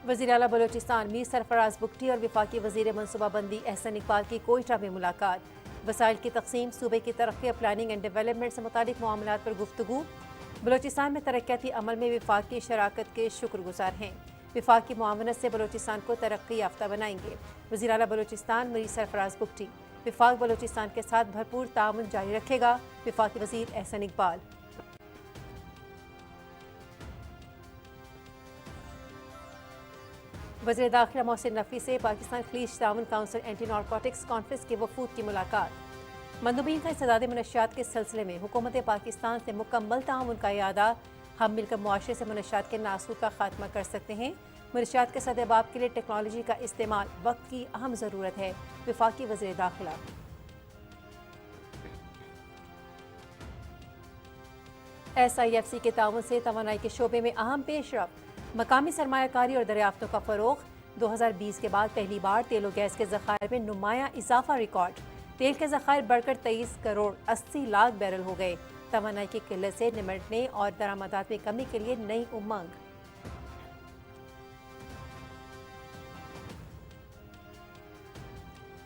وزیر اعلیٰ بلوچستان میر سرفراز بگٹی اور وفاقی وزیر منصوبہ بندی احسن اقبال کی کوئٹہ میں ملاقات. وسائل کی تقسیم، صوبے کی ترقی اور پلاننگ اینڈ ڈیولپمنٹ سے متعلق معاملات پر گفتگو. بلوچستان میں ترقیاتی عمل میں وفاق کی شراکت کے شکر گزار ہیں. وفاق کی معاونت سے بلوچستان کو ترقی یافتہ بنائیں گے. وزیر اعلیٰ بلوچستان میر سرفراز بگٹی. وفاق بلوچستان کے ساتھ بھرپور تعاون جاری رکھے گا. وفاقی وزیر احسن اقبال. وزیر داخلہ محسن نقوی سے پاکستان خلیج تعاون کونسل اینٹی نارکوٹکس کانفرنس کے وفود کی ملاقات. مندوبین کا استعداد منشیات کے سلسلے میں حکومت پاکستان سے مکمل تعاون کا اعادہ. ہم مل کر معاشرے سے منشیات کے ناسور کا خاتمہ کر سکتے ہیں. منشیات کے سدباب کے لیے ٹیکنالوجی کا استعمال وقت کی اہم ضرورت ہے. وفاقی وزیر داخلہ. SIFC کے تعاون سے توانائی کے شعبے میں اہم پیش رفت. مقامی سرمایہ کاری اور دریافتوں کا فروغ. 2020 کے بعد پہلی بار تیل و گیس کے ذخائر میں نمایاں اضافہ ریکارڈ. تیل کے ذخائر بڑھ کر 23 کروڑ 80 لاکھ بیرل ہو گئے. توانائی کی قلت سے نمٹنے اور درآمدات میں کمی کے لیے نئی امنگ.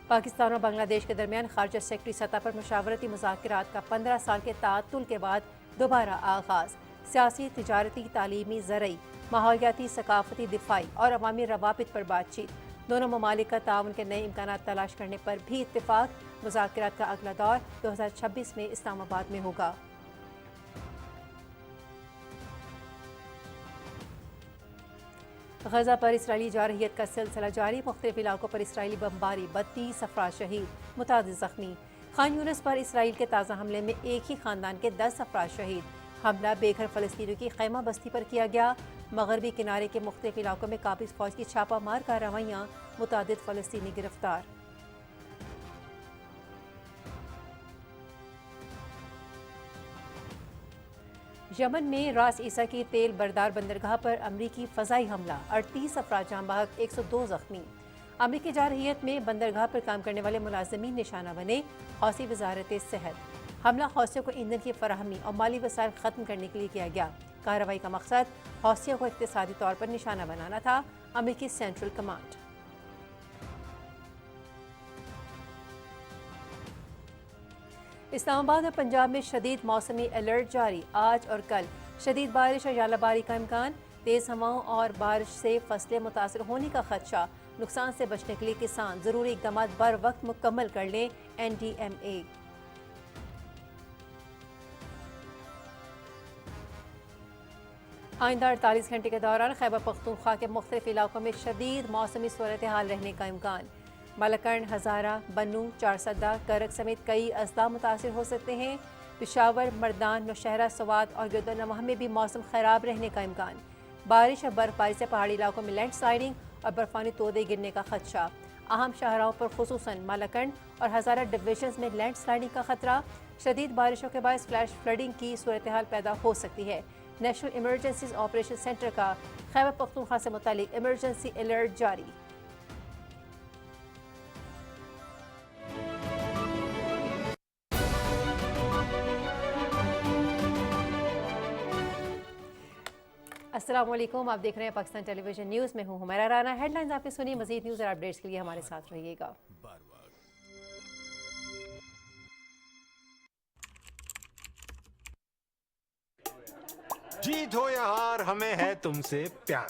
پاکستان اور بنگلہ دیش کے درمیان خارجہ سیکٹری سطح پر مشاورتی مذاکرات کا 15 سال کے تعطل کے بعد دوبارہ آغاز. سیاسی، تجارتی، تعلیمی، زرعی، ماحولیاتی، ثقافتی، دفاعی اور عوامی روابط پر بات چیت. دونوں ممالک کا تعاون کے نئے امکانات تلاش کرنے پر بھی اتفاق. مذاکرات کا اگلا دور 2026 میں اسلام آباد میں ہوگا. غزہ پر اسرائیلی جارحیت کا سلسلہ جاری. مختلف علاقوں پر اسرائیلی بمباری، 32 افراد شہید، متعدد زخمی. خان یونس پر اسرائیل کے تازہ حملے میں ایک ہی خاندان کے 10 افراد شہید. हमला बेघर फ़लस्तीनियों की खैमा बस्ती पर किया गया। मगरबी किनारे के मुख्तलिफ इलाकों में काबिज फौज की छापा मार कार्रवाइयाँ, मुतादिद फ़लस्तीनी गिरफ्तार। यमन में रास ईसा की तेल बरदार बंदरगाह पर अमरीकी फ़ज़ाई हमला, 38 अफराद जाँ बहक, 102 ज़ख्मी। अमरीकी जारहियत में बंदरगाह पर काम करने वाले मुलाजिमीन निशाना बने, हौसी वजारत सेहत। हमला हौसियों को ईंधन की फराहमी और माली वसाइल ख़त्म करने के लिए किया गया। कार्रवाई का मकसद हौसियों को इक़्तिसादी तौर पर निशाना बनाना था। अमरीकी सेंट्रल कमांड। इस्लामाबाद और पंजाब में शदीद मौसमी अलर्ट जारी, आज और कल शदीद बारिश और यालाबारी का इम्कान। तेज़ हवाओं और बारिश से फसलें मुतासर होने का खदशा, नुकसान से बचने के लिए किसान ज़रूरी इक़दाम बर वक्त मुकम्मल कर लें, NDMA। आइंदा 48 घंटे के दौरान खैबर पख्तूनख्वा के मुख्तलिफ इलाकों में शदीद मौसमी सूरत हाल रहने का इम्कान। बालाकर्ण, हज़ारा, बन्नू, चारसदा, करक समेत कई अजला मुतासर हो सकते हैं। पेशावर, मर्दान, नौशहरा, सवात और गिरदोनवाह में भी मौसम ख़राब रहने का इम्कान। बारिश और बर्फबारी से पहाड़ी इलाकों में लैंड स्लाइडिंग और बर्फानी तोदे गिरने का खदशा। अहम शाहराहों पर खुसूसन बालाकर्ण और हज़ारा डिवीजन्स में लैंड स्लाइडिंग का खतरा। शदीद बारिशों के बायस फ्लैश फ्लडिंग की सूरत हाल पैदा हो सकती है। नेशनल इमरजेंसी ऑपरेशन सेंटर का खैबर पख्तूनख्वा से मुतालिक इमरजेंसी अलर्ट जारी। अस्सलाम वालेकुम, आप देख रहे हैं पाकिस्तान टेलीविजन न्यूज़ में हूँ हुमैरा राना। हेडलाइंस आपने सुनी, मजीद न्यूज़ और अपडेट्स के लिए हमारे साथ रहिएगा। जीत हो या हार, हमें है तुमसे प्यार।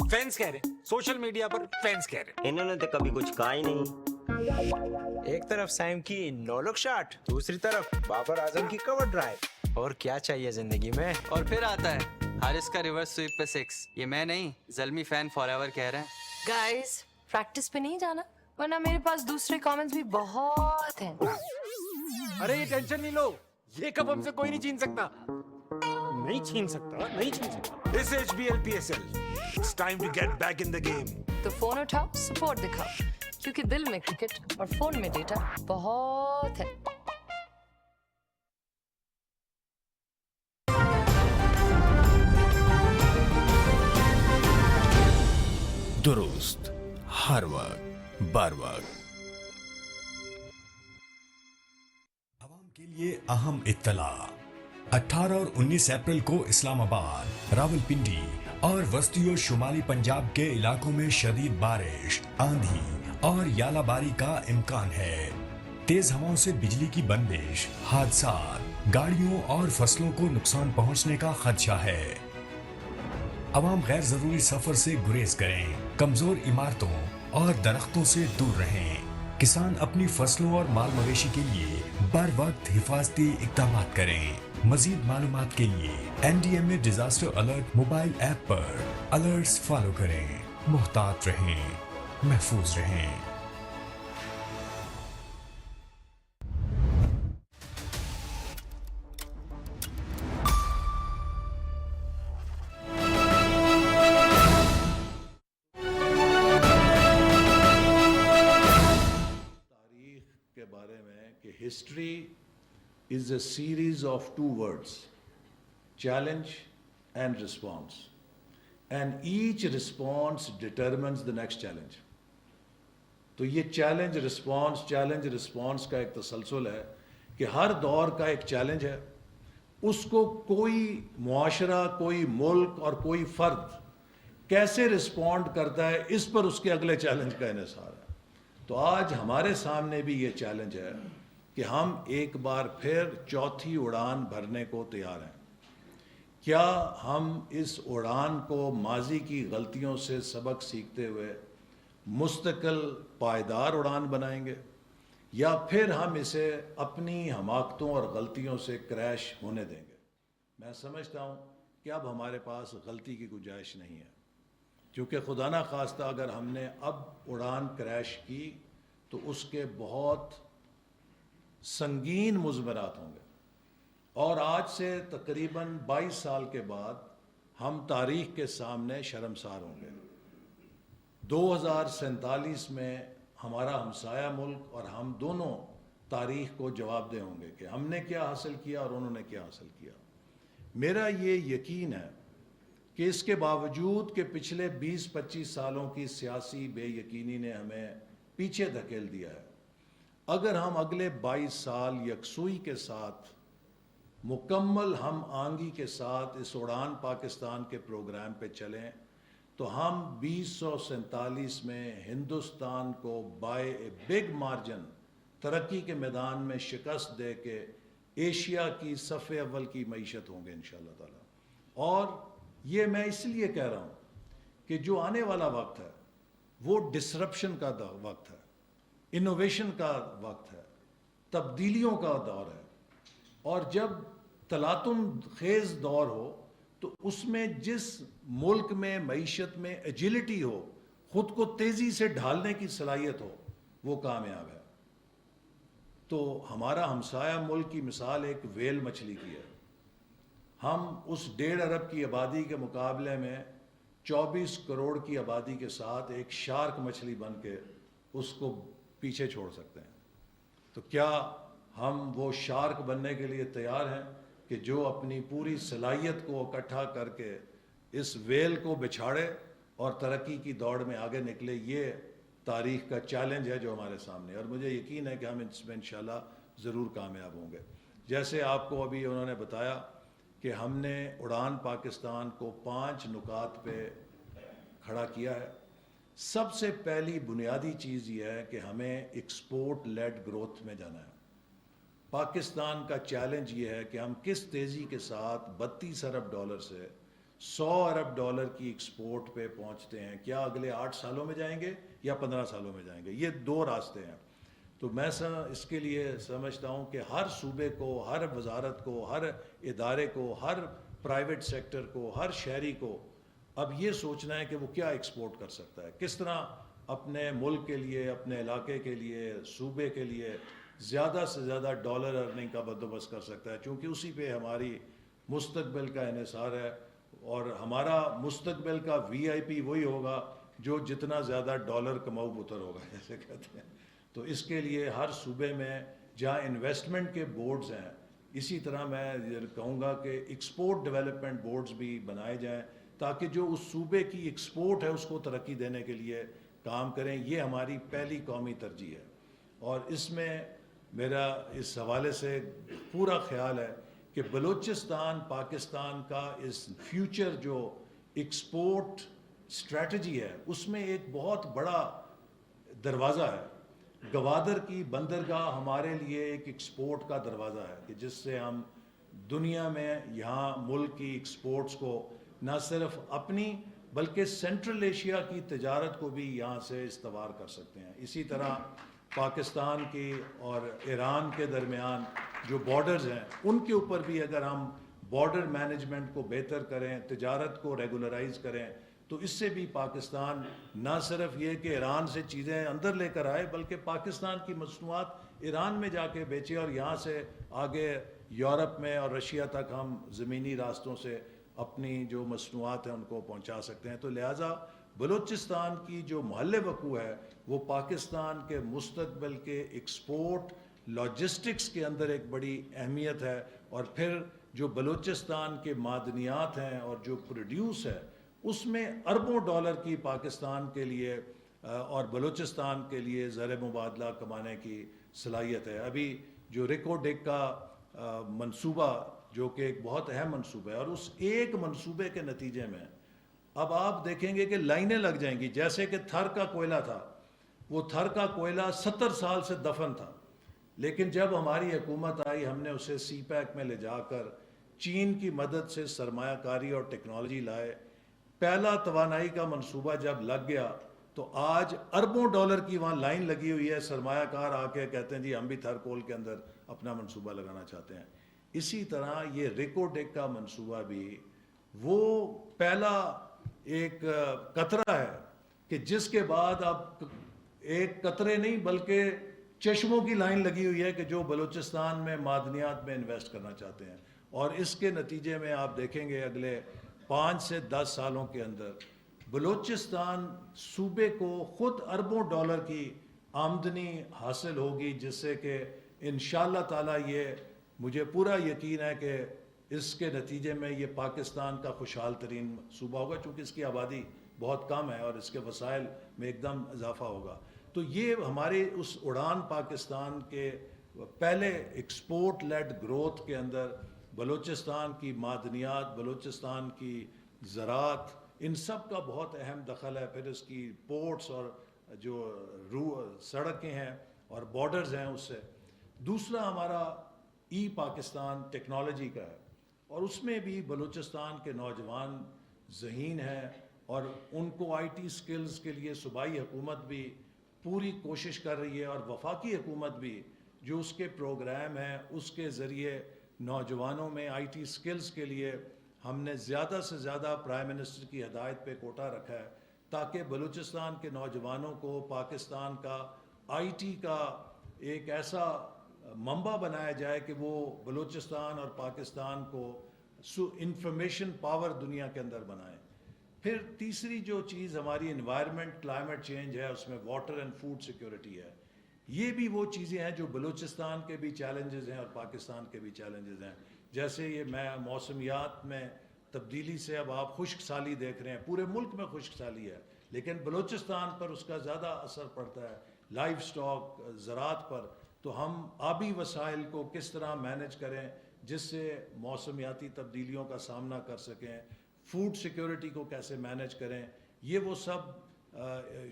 फैंस कह रहे, सोशल मीडिया पर फैंस कह रहे, इन्होंने तो कभी कुछ कहा ही नहीं। एक तरफ सैम की 9 लोग शॉट, दूसरी तरफ बाबर आजम की कवर ड्राइव। और क्या चाहिए जिंदगी में। और फिर आता है हारिस का रिवर्स स्वीप पे 6। ये मैं नहीं, ज़ल्मी फैन फॉरएवर कह रहे हैं। गाइस, प्रैक्टिस पे नहीं जाना, वरना मेरे पास दूसरे कमेंट्स भी बहुत हैं। अरे ये टेंशन नहीं लो, ये कप हमसे कोई नहीं छीन सकता। नहीं छीन सकता, नहीं छीन सकता। This HBL PSL, it's time to get back in the game. तो फोन उठाओ, सपोर्ट दिखाओ, क्योंकि दिल में क्रिकेट और फोन में डेटा बहुत है। दुरुस्त, हर वक्त, बर वक्त। आवाम के लिए अहम इत्तला। 18 और 19 अप्रैल को इस्लामाबाद, रावलपिंडी और वस्ती और शुमाली पंजाब के इलाकों में शदीद बारिश, आंधी और यालाबारी का इम्कान है। तेज हवाओं से बिजली की बंदिश, हादसात, गाड़ियों और फसलों को नुकसान पहुंचने का खदशा है। अवाम गैर जरूरी सफर से गुरेज करें, कमजोर इमारतों और दरख्तों से दूर रहें। किसान अपनी फसलों और माल मवेशी के लिए बर वक्त हिफाजती इक़दाम करें। मजीद मालूमात के लिए NDMA disaster alert mobile app पर अलर्ट्स फॉलो करें। मुहतात रहें, महफूज रहें। के बारे में कि history is a series of 2 words, challenge and response, and each response determines the next challenge. तो ये चैलेंज रिस्पॉन्स का एक तसलसल है कि हर दौर का एक चैलेंज है, उसको कोई मुआशरा, कोई मुल्क और कोई फर्द कैसे रिस्पॉन्ड करता है, इस पर उसके अगले चैलेंज का इन्हिसार है। तो आज हमारे सामने भी ये चैलेंज है कि हम एक बार फिर चौथी उड़ान भरने को तैयार हैं। क्या हम इस उड़ान को माजी की गलतियों से सबक सीखते हुए मुस्तकिल पायदार उड़ान बनाएंगे, या फिर हम इसे अपनी हमाकतों और गलतियों से क्रैश होने देंगे? मैं समझता हूँ कि अब हमारे पास गलती की गुंजाइश नहीं है, क्योंकि खुदा ना खास्ता अगर हमने अब उड़ान क्रैश की तो उसके बहुत संगीन मुज़मरात होंगे। اور آج سے تقریباً 22 سال کے بعد ہم تاریخ کے سامنے شرمسار ہوں گے. 2047 میں ہمارا ہمسایہ ملک اور ہم دونوں تاریخ کو جواب دہ ہوں گے کہ ہم نے کیا حاصل کیا اور انہوں نے کیا حاصل کیا. میرا یہ یقین ہے کہ اس کے باوجود کہ پچھلے 20-25 سالوں کی سیاسی بے یقینی نے ہمیں پیچھے دھکیل دیا ہے، اگر ہم اگلے 22 سال یکسوئی کے ساتھ مکمل ہم آہنگی کے ساتھ اس اڑان پاکستان کے پروگرام پہ چلیں تو ہم 2047 میں ہندوستان کو بائی اے بگ مارجن ترقی کے میدان میں شکست دے کے ایشیا کی صف اول کی معیشت ہوں گے انشاءاللہ تعالی. اور یہ میں اس لیے کہہ رہا ہوں کہ جو آنے والا وقت ہے وہ ڈسرپشن کا وقت ہے، انوویشن کا وقت ہے، تبدیلیوں کا دور ہے. اور جب تلاطم خیز دور ہو تو اس میں جس ملک میں معیشت میں ایجلٹی ہو، خود کو تیزی سے ڈھالنے کی صلاحیت ہو، وہ کامیاب ہے. تو ہمارا ہمسایہ ملک کی مثال ایک ویل مچھلی کی ہے. ہم اس 1.5 ارب کی آبادی کے مقابلے میں 24 کروڑ کی آبادی کے ساتھ ایک شارک مچھلی بن کے اس کو پیچھے چھوڑ سکتے ہیں. تو کیا ہم وہ شارک بننے کے لیے تیار ہیں کہ جو اپنی پوری صلاحیت کو اکٹھا کر کے اس ویل کو بچھاڑے اور ترقی کی دوڑ میں آگے نکلے؟ یہ تاریخ کا چیلنج ہے جو ہمارے سامنے ہے، اور مجھے یقین ہے کہ ہم اس میں انشاءاللہ ضرور کامیاب ہوں گے. جیسے آپ کو ابھی انہوں نے بتایا کہ ہم نے اڑان پاکستان کو 5 نکات پہ کھڑا کیا ہے. سب سے پہلی بنیادی چیز یہ ہے کہ ہمیں ایکسپورٹ لیڈ گروتھ میں جانا ہے. پاکستان کا چیلنج یہ ہے کہ ہم کس تیزی کے ساتھ 32 ارب ڈالر سے 100 ارب ڈالر کی ایکسپورٹ پہ پہنچتے ہیں. کیا اگلے 8 سالوں میں جائیں گے یا 15 سالوں میں جائیں گے؟ یہ 2 راستے ہیں. تو میں اس کے لیے سمجھتا ہوں کہ ہر صوبے کو، ہر وزارت کو، ہر ادارے کو، ہر پرائیویٹ سیکٹر کو، ہر شہری کو اب یہ سوچنا ہے کہ وہ کیا ایکسپورٹ کر سکتا ہے، کس طرح اپنے ملک کے لیے، اپنے علاقے کے لیے، صوبے کے لیے زیادہ سے زیادہ ڈالر ارننگ کا بندوبست کر سکتا ہے، چونکہ اسی پہ ہماری مستقبل کا انحصار ہے. اور ہمارا مستقبل کا VIP وہی ہوگا جو جتنا زیادہ ڈالر کماؤ بتر ہوگا، جیسے کہتے ہیں. تو اس کے لیے ہر صوبے میں جہاں انویسٹمنٹ کے بورڈز ہیں، اسی طرح میں کہوں گا کہ ایکسپورٹ ڈیولپمنٹ بورڈز بھی بنائے جائیں تاکہ جو اس صوبے کی ایکسپورٹ ہے اس کو ترقی دینے کے لیے کام کریں. یہ ہماری پہلی قومی ترجیح ہے. اور اس میں میرا اس حوالے سے پورا خیال ہے کہ بلوچستان پاکستان کا اس فیوچر جو ایکسپورٹ اسٹریٹجی ہے اس میں ایک بہت بڑا دروازہ ہے. گوادر کی بندرگاہ ہمارے لیے ایک ایکسپورٹ کا دروازہ ہے کہ جس سے ہم دنیا میں یہاں ملک کی ایکسپورٹس کو نہ صرف اپنی بلکہ سینٹرل ایشیا کی تجارت کو بھی یہاں سے استوار کر سکتے ہیں. اسی طرح پاکستان کی اور ایران کے درمیان جو بارڈرز ہیں ان کے اوپر بھی اگر ہم بارڈر مینجمنٹ کو بہتر کریں، تجارت کو ریگولرائز کریں، تو اس سے بھی پاکستان نہ صرف یہ کہ ایران سے چیزیں اندر لے کر آئے بلکہ پاکستان کی مصنوعات ایران میں جا کے بیچے اور یہاں سے آگے یورپ میں اور رشیا تک ہم زمینی راستوں سے اپنی جو مصنوعات ہیں ان کو پہنچا سکتے ہیں. تو لہٰذا بلوچستان کی جو محل وقوع ہے وہ پاکستان کے مستقبل کے ایکسپورٹ لاجسٹکس کے اندر ایک بڑی اہمیت ہے. اور پھر جو بلوچستان کے معدنیات ہیں اور جو پروڈیوس ہے اس میں اربوں ڈالر کی پاکستان کے لیے اور بلوچستان کے لیے زر مبادلہ کمانے کی صلاحیت ہے. ابھی جو ریکو ڈیک کا منصوبہ جو کہ ایک بہت اہم منصوبہ ہے، اور اس ایک منصوبے کے نتیجے میں اب آپ دیکھیں گے کہ لائنیں لگ جائیں گی. جیسے کہ تھر کا کوئلہ تھا، وہ تھر کا کوئلہ 70 سال سے دفن تھا، لیکن جب ہماری حکومت آئی ہم نے اسے سی پیک میں لے جا کر چین کی مدد سے سرمایہ کاری اور ٹیکنالوجی لائے. پہلا توانائی کا منصوبہ جب لگ گیا تو آج اربوں ڈالر کی وہاں لائن لگی ہوئی ہے. سرمایہ کار آ کے کہتے ہیں جی ہم بھی تھر کول کے اندر اپنا منصوبہ لگانا چاہتے ہیں. اسی طرح یہ ریکو ڈیک کا منصوبہ بھی وہ پہلا ایک قطرہ ہے کہ جس کے بعد اب ایک قطرے نہیں بلکہ چشموں کی لائن لگی ہوئی ہے کہ جو بلوچستان میں معدنیات میں انویسٹ کرنا چاہتے ہیں، اور اس کے نتیجے میں آپ دیکھیں گے اگلے 5 سے 10 سالوں کے اندر بلوچستان صوبے کو خود اربوں ڈالر کی آمدنی حاصل ہوگی، جس سے کہ انشاءاللہ تعالیٰ یہ مجھے پورا یقین ہے کہ اس کے نتیجے میں یہ پاکستان کا خوشحال ترین صوبہ ہوگا، چونکہ اس کی آبادی بہت کم ہے اور اس کے وسائل میں ایک دم اضافہ ہوگا۔ تو یہ ہمارے اس اڑان پاکستان کے پہلے ایکسپورٹ لیڈ گروتھ کے اندر بلوچستان کی معدنیات، بلوچستان کی زراعت، ان سب کا بہت اہم دخل ہے۔ پھر اس کی پورٹس اور جو سڑکیں ہیں اور بارڈرز ہیں اس سے۔ دوسرا ہمارا ای پاکستان ٹیکنالوجی کا ہے، اور اس میں بھی بلوچستان کے نوجوان ذہین ہیں، اور ان کو آئی ٹی سکلز کے لیے صوبائی حکومت بھی پوری کوشش کر رہی ہے، اور وفاقی حکومت بھی جو اس کے پروگرام ہیں اس کے ذریعے نوجوانوں میں آئی ٹی سکلز کے لیے ہم نے زیادہ سے زیادہ پرائم منسٹر کی ہدایت پہ کوٹا رکھا ہے، تاکہ بلوچستان کے نوجوانوں کو پاکستان کا آئی ٹی کا ایک ایسا منبع بنایا جائے کہ وہ بلوچستان اور پاکستان کو انفارمیشن پاور دنیا کے اندر بنائیں۔ پھر تیسری جو چیز ہماری انوائرمنٹ کلائمیٹ چینج ہے، اس میں واٹر اینڈ فوڈ سیکیورٹی ہے۔ یہ بھی وہ چیزیں ہیں جو بلوچستان کے بھی چیلنجز ہیں اور پاکستان کے بھی چیلنجز ہیں۔ جیسے یہ موسمیات میں تبدیلی سے اب آپ خشک سالی دیکھ رہے ہیں، پورے ملک میں خشک سالی ہے، لیکن بلوچستان پر اس کا زیادہ اثر پڑتا ہے، لائف سٹاک، زراعت پر۔ تو ہم آبی وسائل کو کس طرح مینج کریں جس سے موسمیاتی تبدیلیوں کا سامنا کر سکیں، فوڈ سیکیورٹی کو کیسے مینج کریں، یہ وہ سب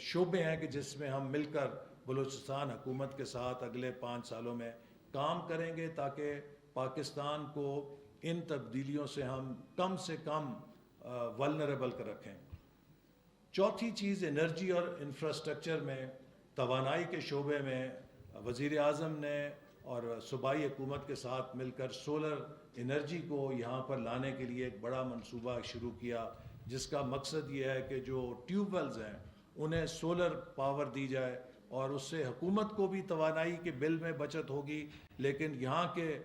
شعبے ہیں کہ جس میں ہم مل کر بلوچستان حکومت کے ساتھ اگلے 5 سالوں میں کام کریں گے، تاکہ پاکستان کو ان تبدیلیوں سے ہم کم سے کم ولنریبل کر رکھیں۔ چوتھی چیز انرجی اور انفراسٹرکچر میں، توانائی کے شعبے میں وزیر اعظم نے اور صوبائی حکومت کے ساتھ مل کر سولر انرجی کو یہاں پر لانے کے لیے ایک بڑا منصوبہ شروع کیا، جس کا مقصد یہ ہے کہ جو ٹیوب ویلز ہیں انہیں سولر پاور دی جائے، اور اس سے حکومت کو بھی توانائی کے بل میں بچت ہوگی، لیکن یہاں کے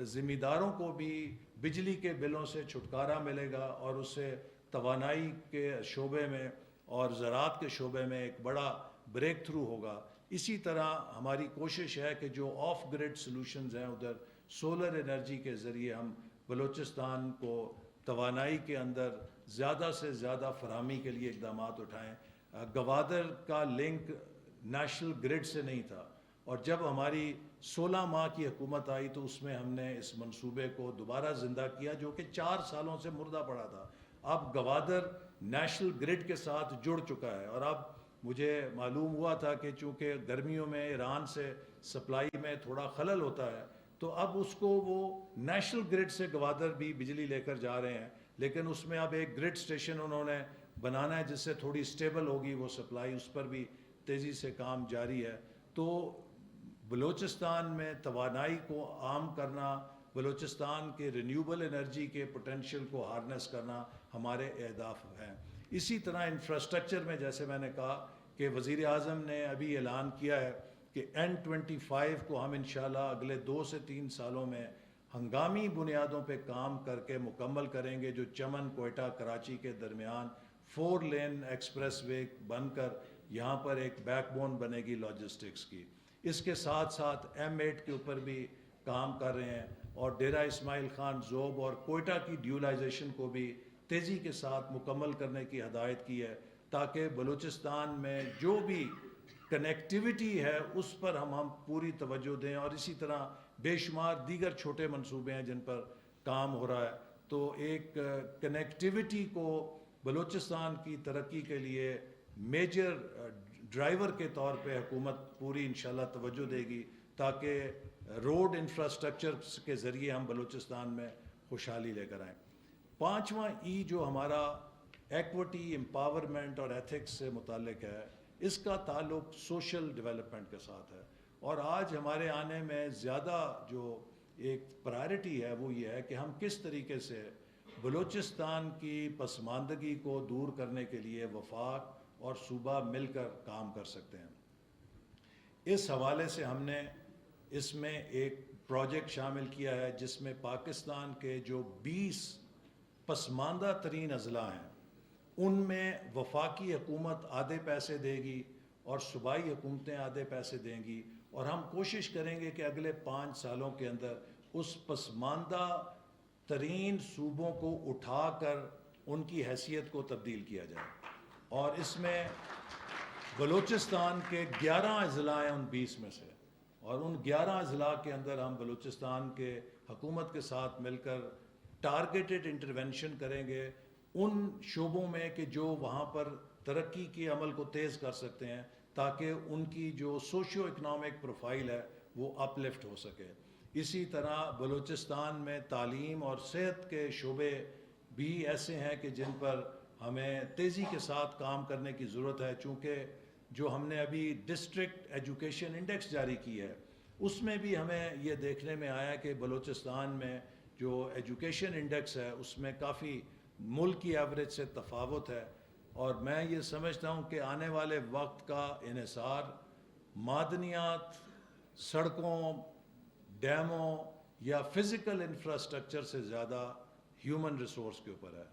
ذمہ کو بھی بجلی کے بلوں سے چھٹکارا ملے گا، اور اس سے توانائی کے شعبے میں اور زراعت کے شعبے میں ایک بڑا بریک تھرو ہوگا۔ اسی طرح ہماری کوشش ہے کہ جو آف گریڈ سلوشنز ہیں ادھر سولر انرجی کے ذریعے ہم بلوچستان کو توانائی کے اندر زیادہ سے زیادہ فراہمی کے لیے اقدامات اٹھائیں۔ گوادر کا لنک نیشنل گریڈ سے نہیں تھا، اور جب ہماری 16 ماہ کی حکومت آئی تو اس میں ہم نے اس منصوبے کو دوبارہ زندہ کیا، جو کہ 4 سالوں سے مردہ پڑا تھا۔ اب گوادر نیشنل گریڈ کے ساتھ جڑ چکا ہے، اور اب مجھے معلوم ہوا تھا کہ چونکہ گرمیوں میں ایران سے سپلائی میں تھوڑا خلل ہوتا ہے، تو اب اس کو وہ نیشنل گریڈ سے گوادر بھی بجلی لے کر جا رہے ہیں، لیکن اس میں اب ایک گریڈ سٹیشن انہوں نے بنانا ہے جس سے تھوڑی سٹیبل ہوگی وہ سپلائی، اس پر بھی تیزی سے کام جاری ہے۔ تو بلوچستان میں توانائی کو عام کرنا، بلوچستان کے رینیوبل انرجی کے پوٹینشیل کو ہارنس کرنا ہمارے اہداف ہیں۔ اسی طرح انفراسٹرکچر میں جیسے میں نے کہا کہ وزیر اعظم نے ابھی اعلان کیا ہے کہ N25 کو ہم انشاءاللہ اگلے 2 سے 3 سالوں میں ہنگامی بنیادوں پہ کام کر کے مکمل کریں گے، جو چمن کوئٹہ کراچی کے درمیان 4 لین ایکسپریس وے بن کر یہاں پر ایک بیک بون بنے گی لاجسٹکس کی۔ اس کے ساتھ ساتھ M8 کے اوپر بھی کام کر رہے ہیں، اور ڈیرہ اسماعیل خان ذوب اور کوئٹہ کی ڈیولائزیشن کو بھی تیزی کے ساتھ مکمل کرنے کی ہدایت کی ہے، تاکہ بلوچستان میں جو بھی کنیکٹیوٹی ہے اس پر ہم پوری توجہ دیں، اور اسی طرح بے شمار دیگر چھوٹے منصوبے ہیں جن پر کام ہو رہا ہے۔ تو ایک کنیکٹیوٹی کو بلوچستان کی ترقی کے لیے میجر ڈرائیور کے طور پہ حکومت پوری انشاءاللہ توجہ دے گی، تاکہ روڈ انفراسٹرکچر کے ذریعے ہم بلوچستان میں خوشحالی لے کر آئیں۔ 5واں ای جو ہمارا ایکوٹی، امپاورمنٹ اور ایتھکس سے متعلق ہے، اس کا تعلق سوشل ڈیولپمنٹ کے ساتھ ہے، اور آج ہمارے آنے میں زیادہ جو ایک پرائرٹی ہے وہ یہ ہے کہ ہم کس طریقے سے بلوچستان کی پسماندگی کو دور کرنے کے لیے وفاق اور صوبہ مل کر کام کر سکتے ہیں۔ इस हवाले से हमने इसमें एक प्रोजेक्ट शामिल किया है जिसमें पाकिस्तान के जो 20 पसमानदा तरीन अजला हैं उनमें वफाकी हुकूमत आधे पैसे देगी और सूबाई हुकूमतें आधे पैसे देंगी, और हम कोशिश करेंगे कि अगले 5 सालों के अंदर उस पसमानदा तरीन सूबों को उठाकर उनकी हैसियत को तब्दील किया जाए। और इसमें बलूचिस्तान के 11 अजला हैं उन 20 में से, और उन 11 अजला के अंदर हम बलूचिस्तान के हुकूमत के साथ मिलकर टारगेटेड इंटरवेंशन करेंगे उन शोबों में कि जो वहाँ पर तरक्की के अमल को तेज़ कर सकते हैं, ताकि उनकी जो सोशियो इकनॉमिक प्रोफाइल है वो अपलिफ्ट हो सके। इसी तरह बलूचिस्तान में तालीम और सेहत के शोबे भी ऐसे हैं कि जिन पर हमें तेज़ी के साथ काम करने की ज़रूरत है, चूँकि जो हमने अभी डिस्ट्रिक्ट एजुकेशन इंडेक्स जारी की है उसमें भी हमें ये देखने में आया कि बलूचिस्तान में जो एजुकेशन इंडेक्स है उसमें काफ़ी मुल्क की एवरेज से तफावत है। और मैं ये समझता हूँ कि आने वाले वक्त का इन्हिसार मादनियात, सड़कों, डैमों या फिज़िकल इंफ्रास्ट्रक्चर से ज़्यादा ह्यूमन रिसोर्स के ऊपर है।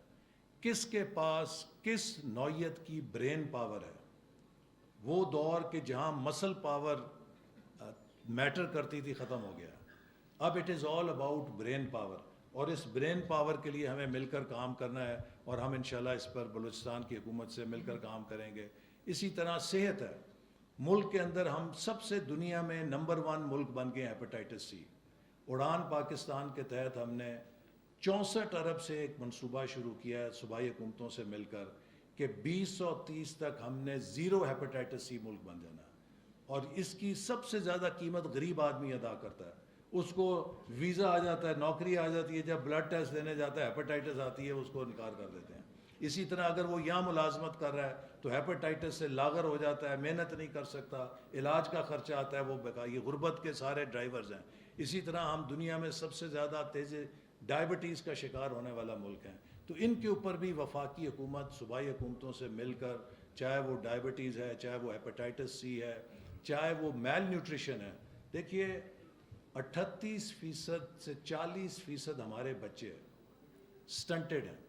किसके पास किस नौयत की ब्रेन पावर है। वो दौर के जहाँ मसल पावर मैटर करती थी ख़त्म हो गया। अब it is all about brain power, और इस ब्रेन पावर के लिए हमें मिलकर काम करना है, और हम इंशाल्लाह इस पर बलूचिस्तान की हुकूमत से मिलकर काम करेंगे। इसी तरह सेहत है, मुल्क के अंदर हम सबसे दुनिया में नंबर 1 मुल्क बन गए हेपेटाइटिस सी। उड़ान पाकिस्तान के तहत हमने 64 अरब से एक मनसूबा शुरू किया है सूबाई हुकूमतों से मिलकर कि 2030 तक हमने ज़ीरो हेपेटाइटिस सी मुल्क बन जाना है। और इसकी सबसे ज़्यादा कीमत गरीब आदमी अदा करता है। उसको वीज़ा आ जाता है, नौकरी आ जाती है, जब ब्लड टेस्ट देने जाता है हेपेटाइटिस आती है, उसको इनकार कर देते हैं। इसी तरह अगर वो यहाँ मुलाजमत कर रहा है तो हेपेटाइटिस से लागर हो जाता है, मेहनत नहीं कर सकता, इलाज का खर्चा आता है, वो बेकार। ये गुर्बत के सारे ड्राइवर्स हैं। इसी तरह हम दुनिया में सबसे ज़्यादा तेज़ डायबिटीज़ का शिकार होने वाला मुल्क हैं। तो इनके ऊपर भी वफाकी हुकूमत सूबाई हुकूमतों से मिलकर, चाहे वो डायबिटीज़ है, चाहे वो हेपेटाइटिस सी है, चाहे वो मेल न्यूट्रिशन है। देखिए 38% से 40% हमारे बच्चे स्टंटेड हैं।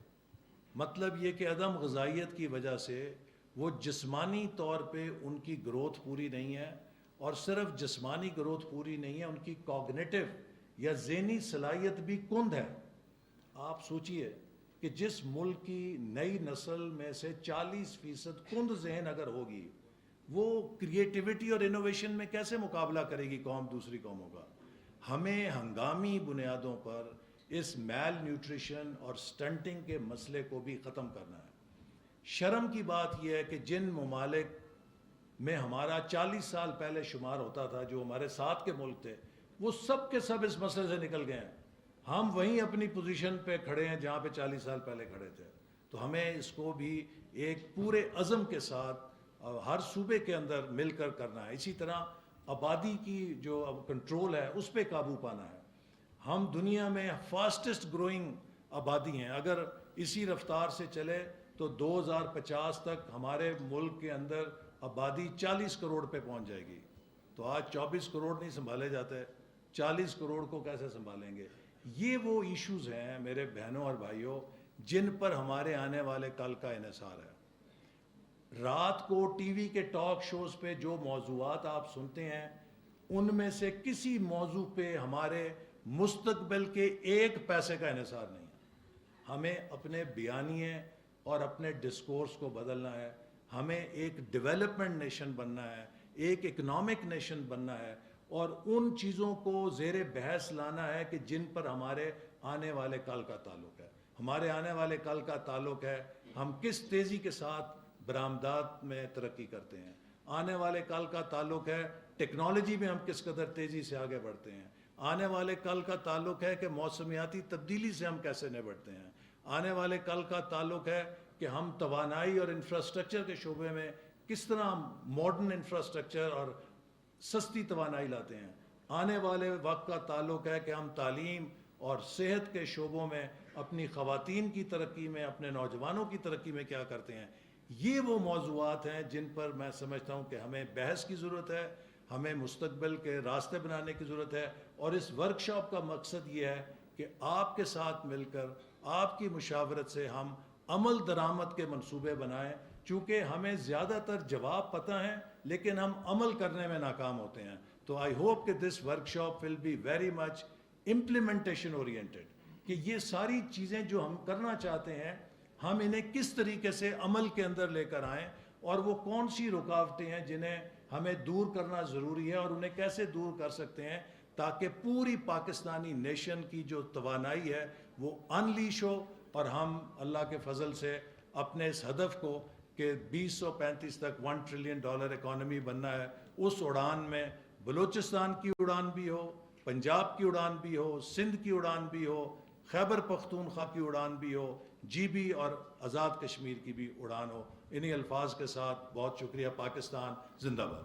मतलब ये कि अदम ग़िज़ाइयत की वजह से वो जिस्मानी तौर पे उनकी ग्रोथ पूरी नहीं है, और सिर्फ जिस्मानी ग्रोथ पूरी नहीं है, उनकी कॉग्निटिव या ज़हनी सलाहियत भी कुंद है। आप सोचिए कि जिस मुल्क की नई नस्ल में से 40% कुंद जहन अगर होगी, वो क्रिएटिविटी और इनोवेशन में कैसे मुकाबला करेगी कौम दूसरी कौमों का। हमें हंगामी बुनियादों पर इस मेल न्यूट्रिशन और स्टंटिंग के मसले को भी ख़त्म करना है। शर्म की बात यह है कि जिन ममालिक में हमारा 40 साल पहले शुमार होता था, जो हमारे साथ के मुल्क थे, वो सब के सब इस मसले से निकल गए हैं। हम वहीं अपनी पोजीशन पे खड़े हैं जहाँ पे 40 साल पहले खड़े थे। तो हमें इसको भी एक पूरे अज़म के साथ हर सूबे के अंदर मिलकर करना है। इसी तरह आबादी की जो अब कंट्रोल है उस पर काबू पाना है। हम दुनिया में फास्टेस्ट ग्रोइंग आबादी हैं। अगर इसी रफ्तार से चले तो 2050 तक हमारे मुल्क के अंदर आबादी 40 करोड़ पे पहुंच जाएगी। तो आज 24 करोड़ नहीं संभाले जाते, 40 करोड़ को कैसे संभालेंगे। ये वो इश्यूज़ हैं मेरे बहनों और भाइयों जिन पर हमारे आने वाले कल का इन्हिसार है। रात को टीवी के टॉक शोज़ पे जो मौज़ूआत आप सुनते हैं उनमें से किसी मौजू पे हमारे मुस्तकबिल के 1 पैसे का इन्हिसार नहीं है। हमें अपने बयानिए और अपने डिस्कोर्स को बदलना है। हमें एक डेवलपमेंट नेशन बनना है, एक इकोनॉमिक नेशन बनना है, और उन चीज़ों को ज़ेरे बहस लाना है कि जिन पर हमारे आने वाले कल का ताल्लुक़ है। हमारे आने वाले कल का ताल्लुक़ है हम किस तेज़ी के साथ बरामदात में तरक्की करते हैं। आने वाले कल का ताल्लुक़ है टेक्नोलॉजी में हम किस कदर तेज़ी से आगे बढ़ते हैं। आने वाले कल का ताल्लुक़ है कि मौसमियाती तब्दीली से हम कैसे निपटते हैं। आने वाले कल का ताल्लुक़ है कि हम तवानाई और इंफ्रास्ट्रक्चर के शोबे में किस तरह मॉडर्न इंफ्रास्ट्रक्चर और सस्ती तवानाई लाते हैं। आने वाले वक्त का ताल्लुक़ है कि हम तालीम और सेहत के शोबों में अपनी ख़वातीन की तरक्की में, अपने नौजवानों की तरक्की में क्या करते हैं। ये वो मौज़ूआत हैं जिन पर मैं समझता हूँ कि हमें बहस की ज़रूरत है। ہمیں مستقبل کے راستے بنانے کی ضرورت ہے، اور اس ورکشاپ کا مقصد یہ ہے کہ آپ کے ساتھ مل کر آپ کی مشاورت سے ہم عمل درآمد کے منصوبے بنائیں، چونکہ ہمیں زیادہ تر جواب پتہ ہیں لیکن ہم عمل کرنے میں ناکام ہوتے ہیں. تو آئی ہوپ کہ this workshop will be very much implementation oriented, کہ یہ ساری چیزیں جو ہم کرنا چاہتے ہیں ہم انہیں کس طریقے سے عمل کے اندر لے کر آئیں، اور وہ کون سی رکاوٹیں ہیں جنہیں ہمیں دور کرنا ضروری ہے اور انہیں کیسے دور کر سکتے ہیں تاکہ پوری پاکستانی نیشن کی جو توانائی ہے وہ انلیش ہو، اور ہم اللہ کے فضل سے اپنے اس ہدف کو کہ 2035 تک $1 ٹریلین اکانومی بننا ہے، اس اڑان میں بلوچستان کی اڑان بھی ہو، پنجاب کی اڑان بھی ہو، سندھ کی اڑان بھی ہو، خیبر پختونخوا کی اڑان بھی ہو، جی بی اور آزاد کشمیر کی بھی اڑان ہو. انہی الفاظ کے ساتھ بہت شکریہ. پاکستان زندہ باد.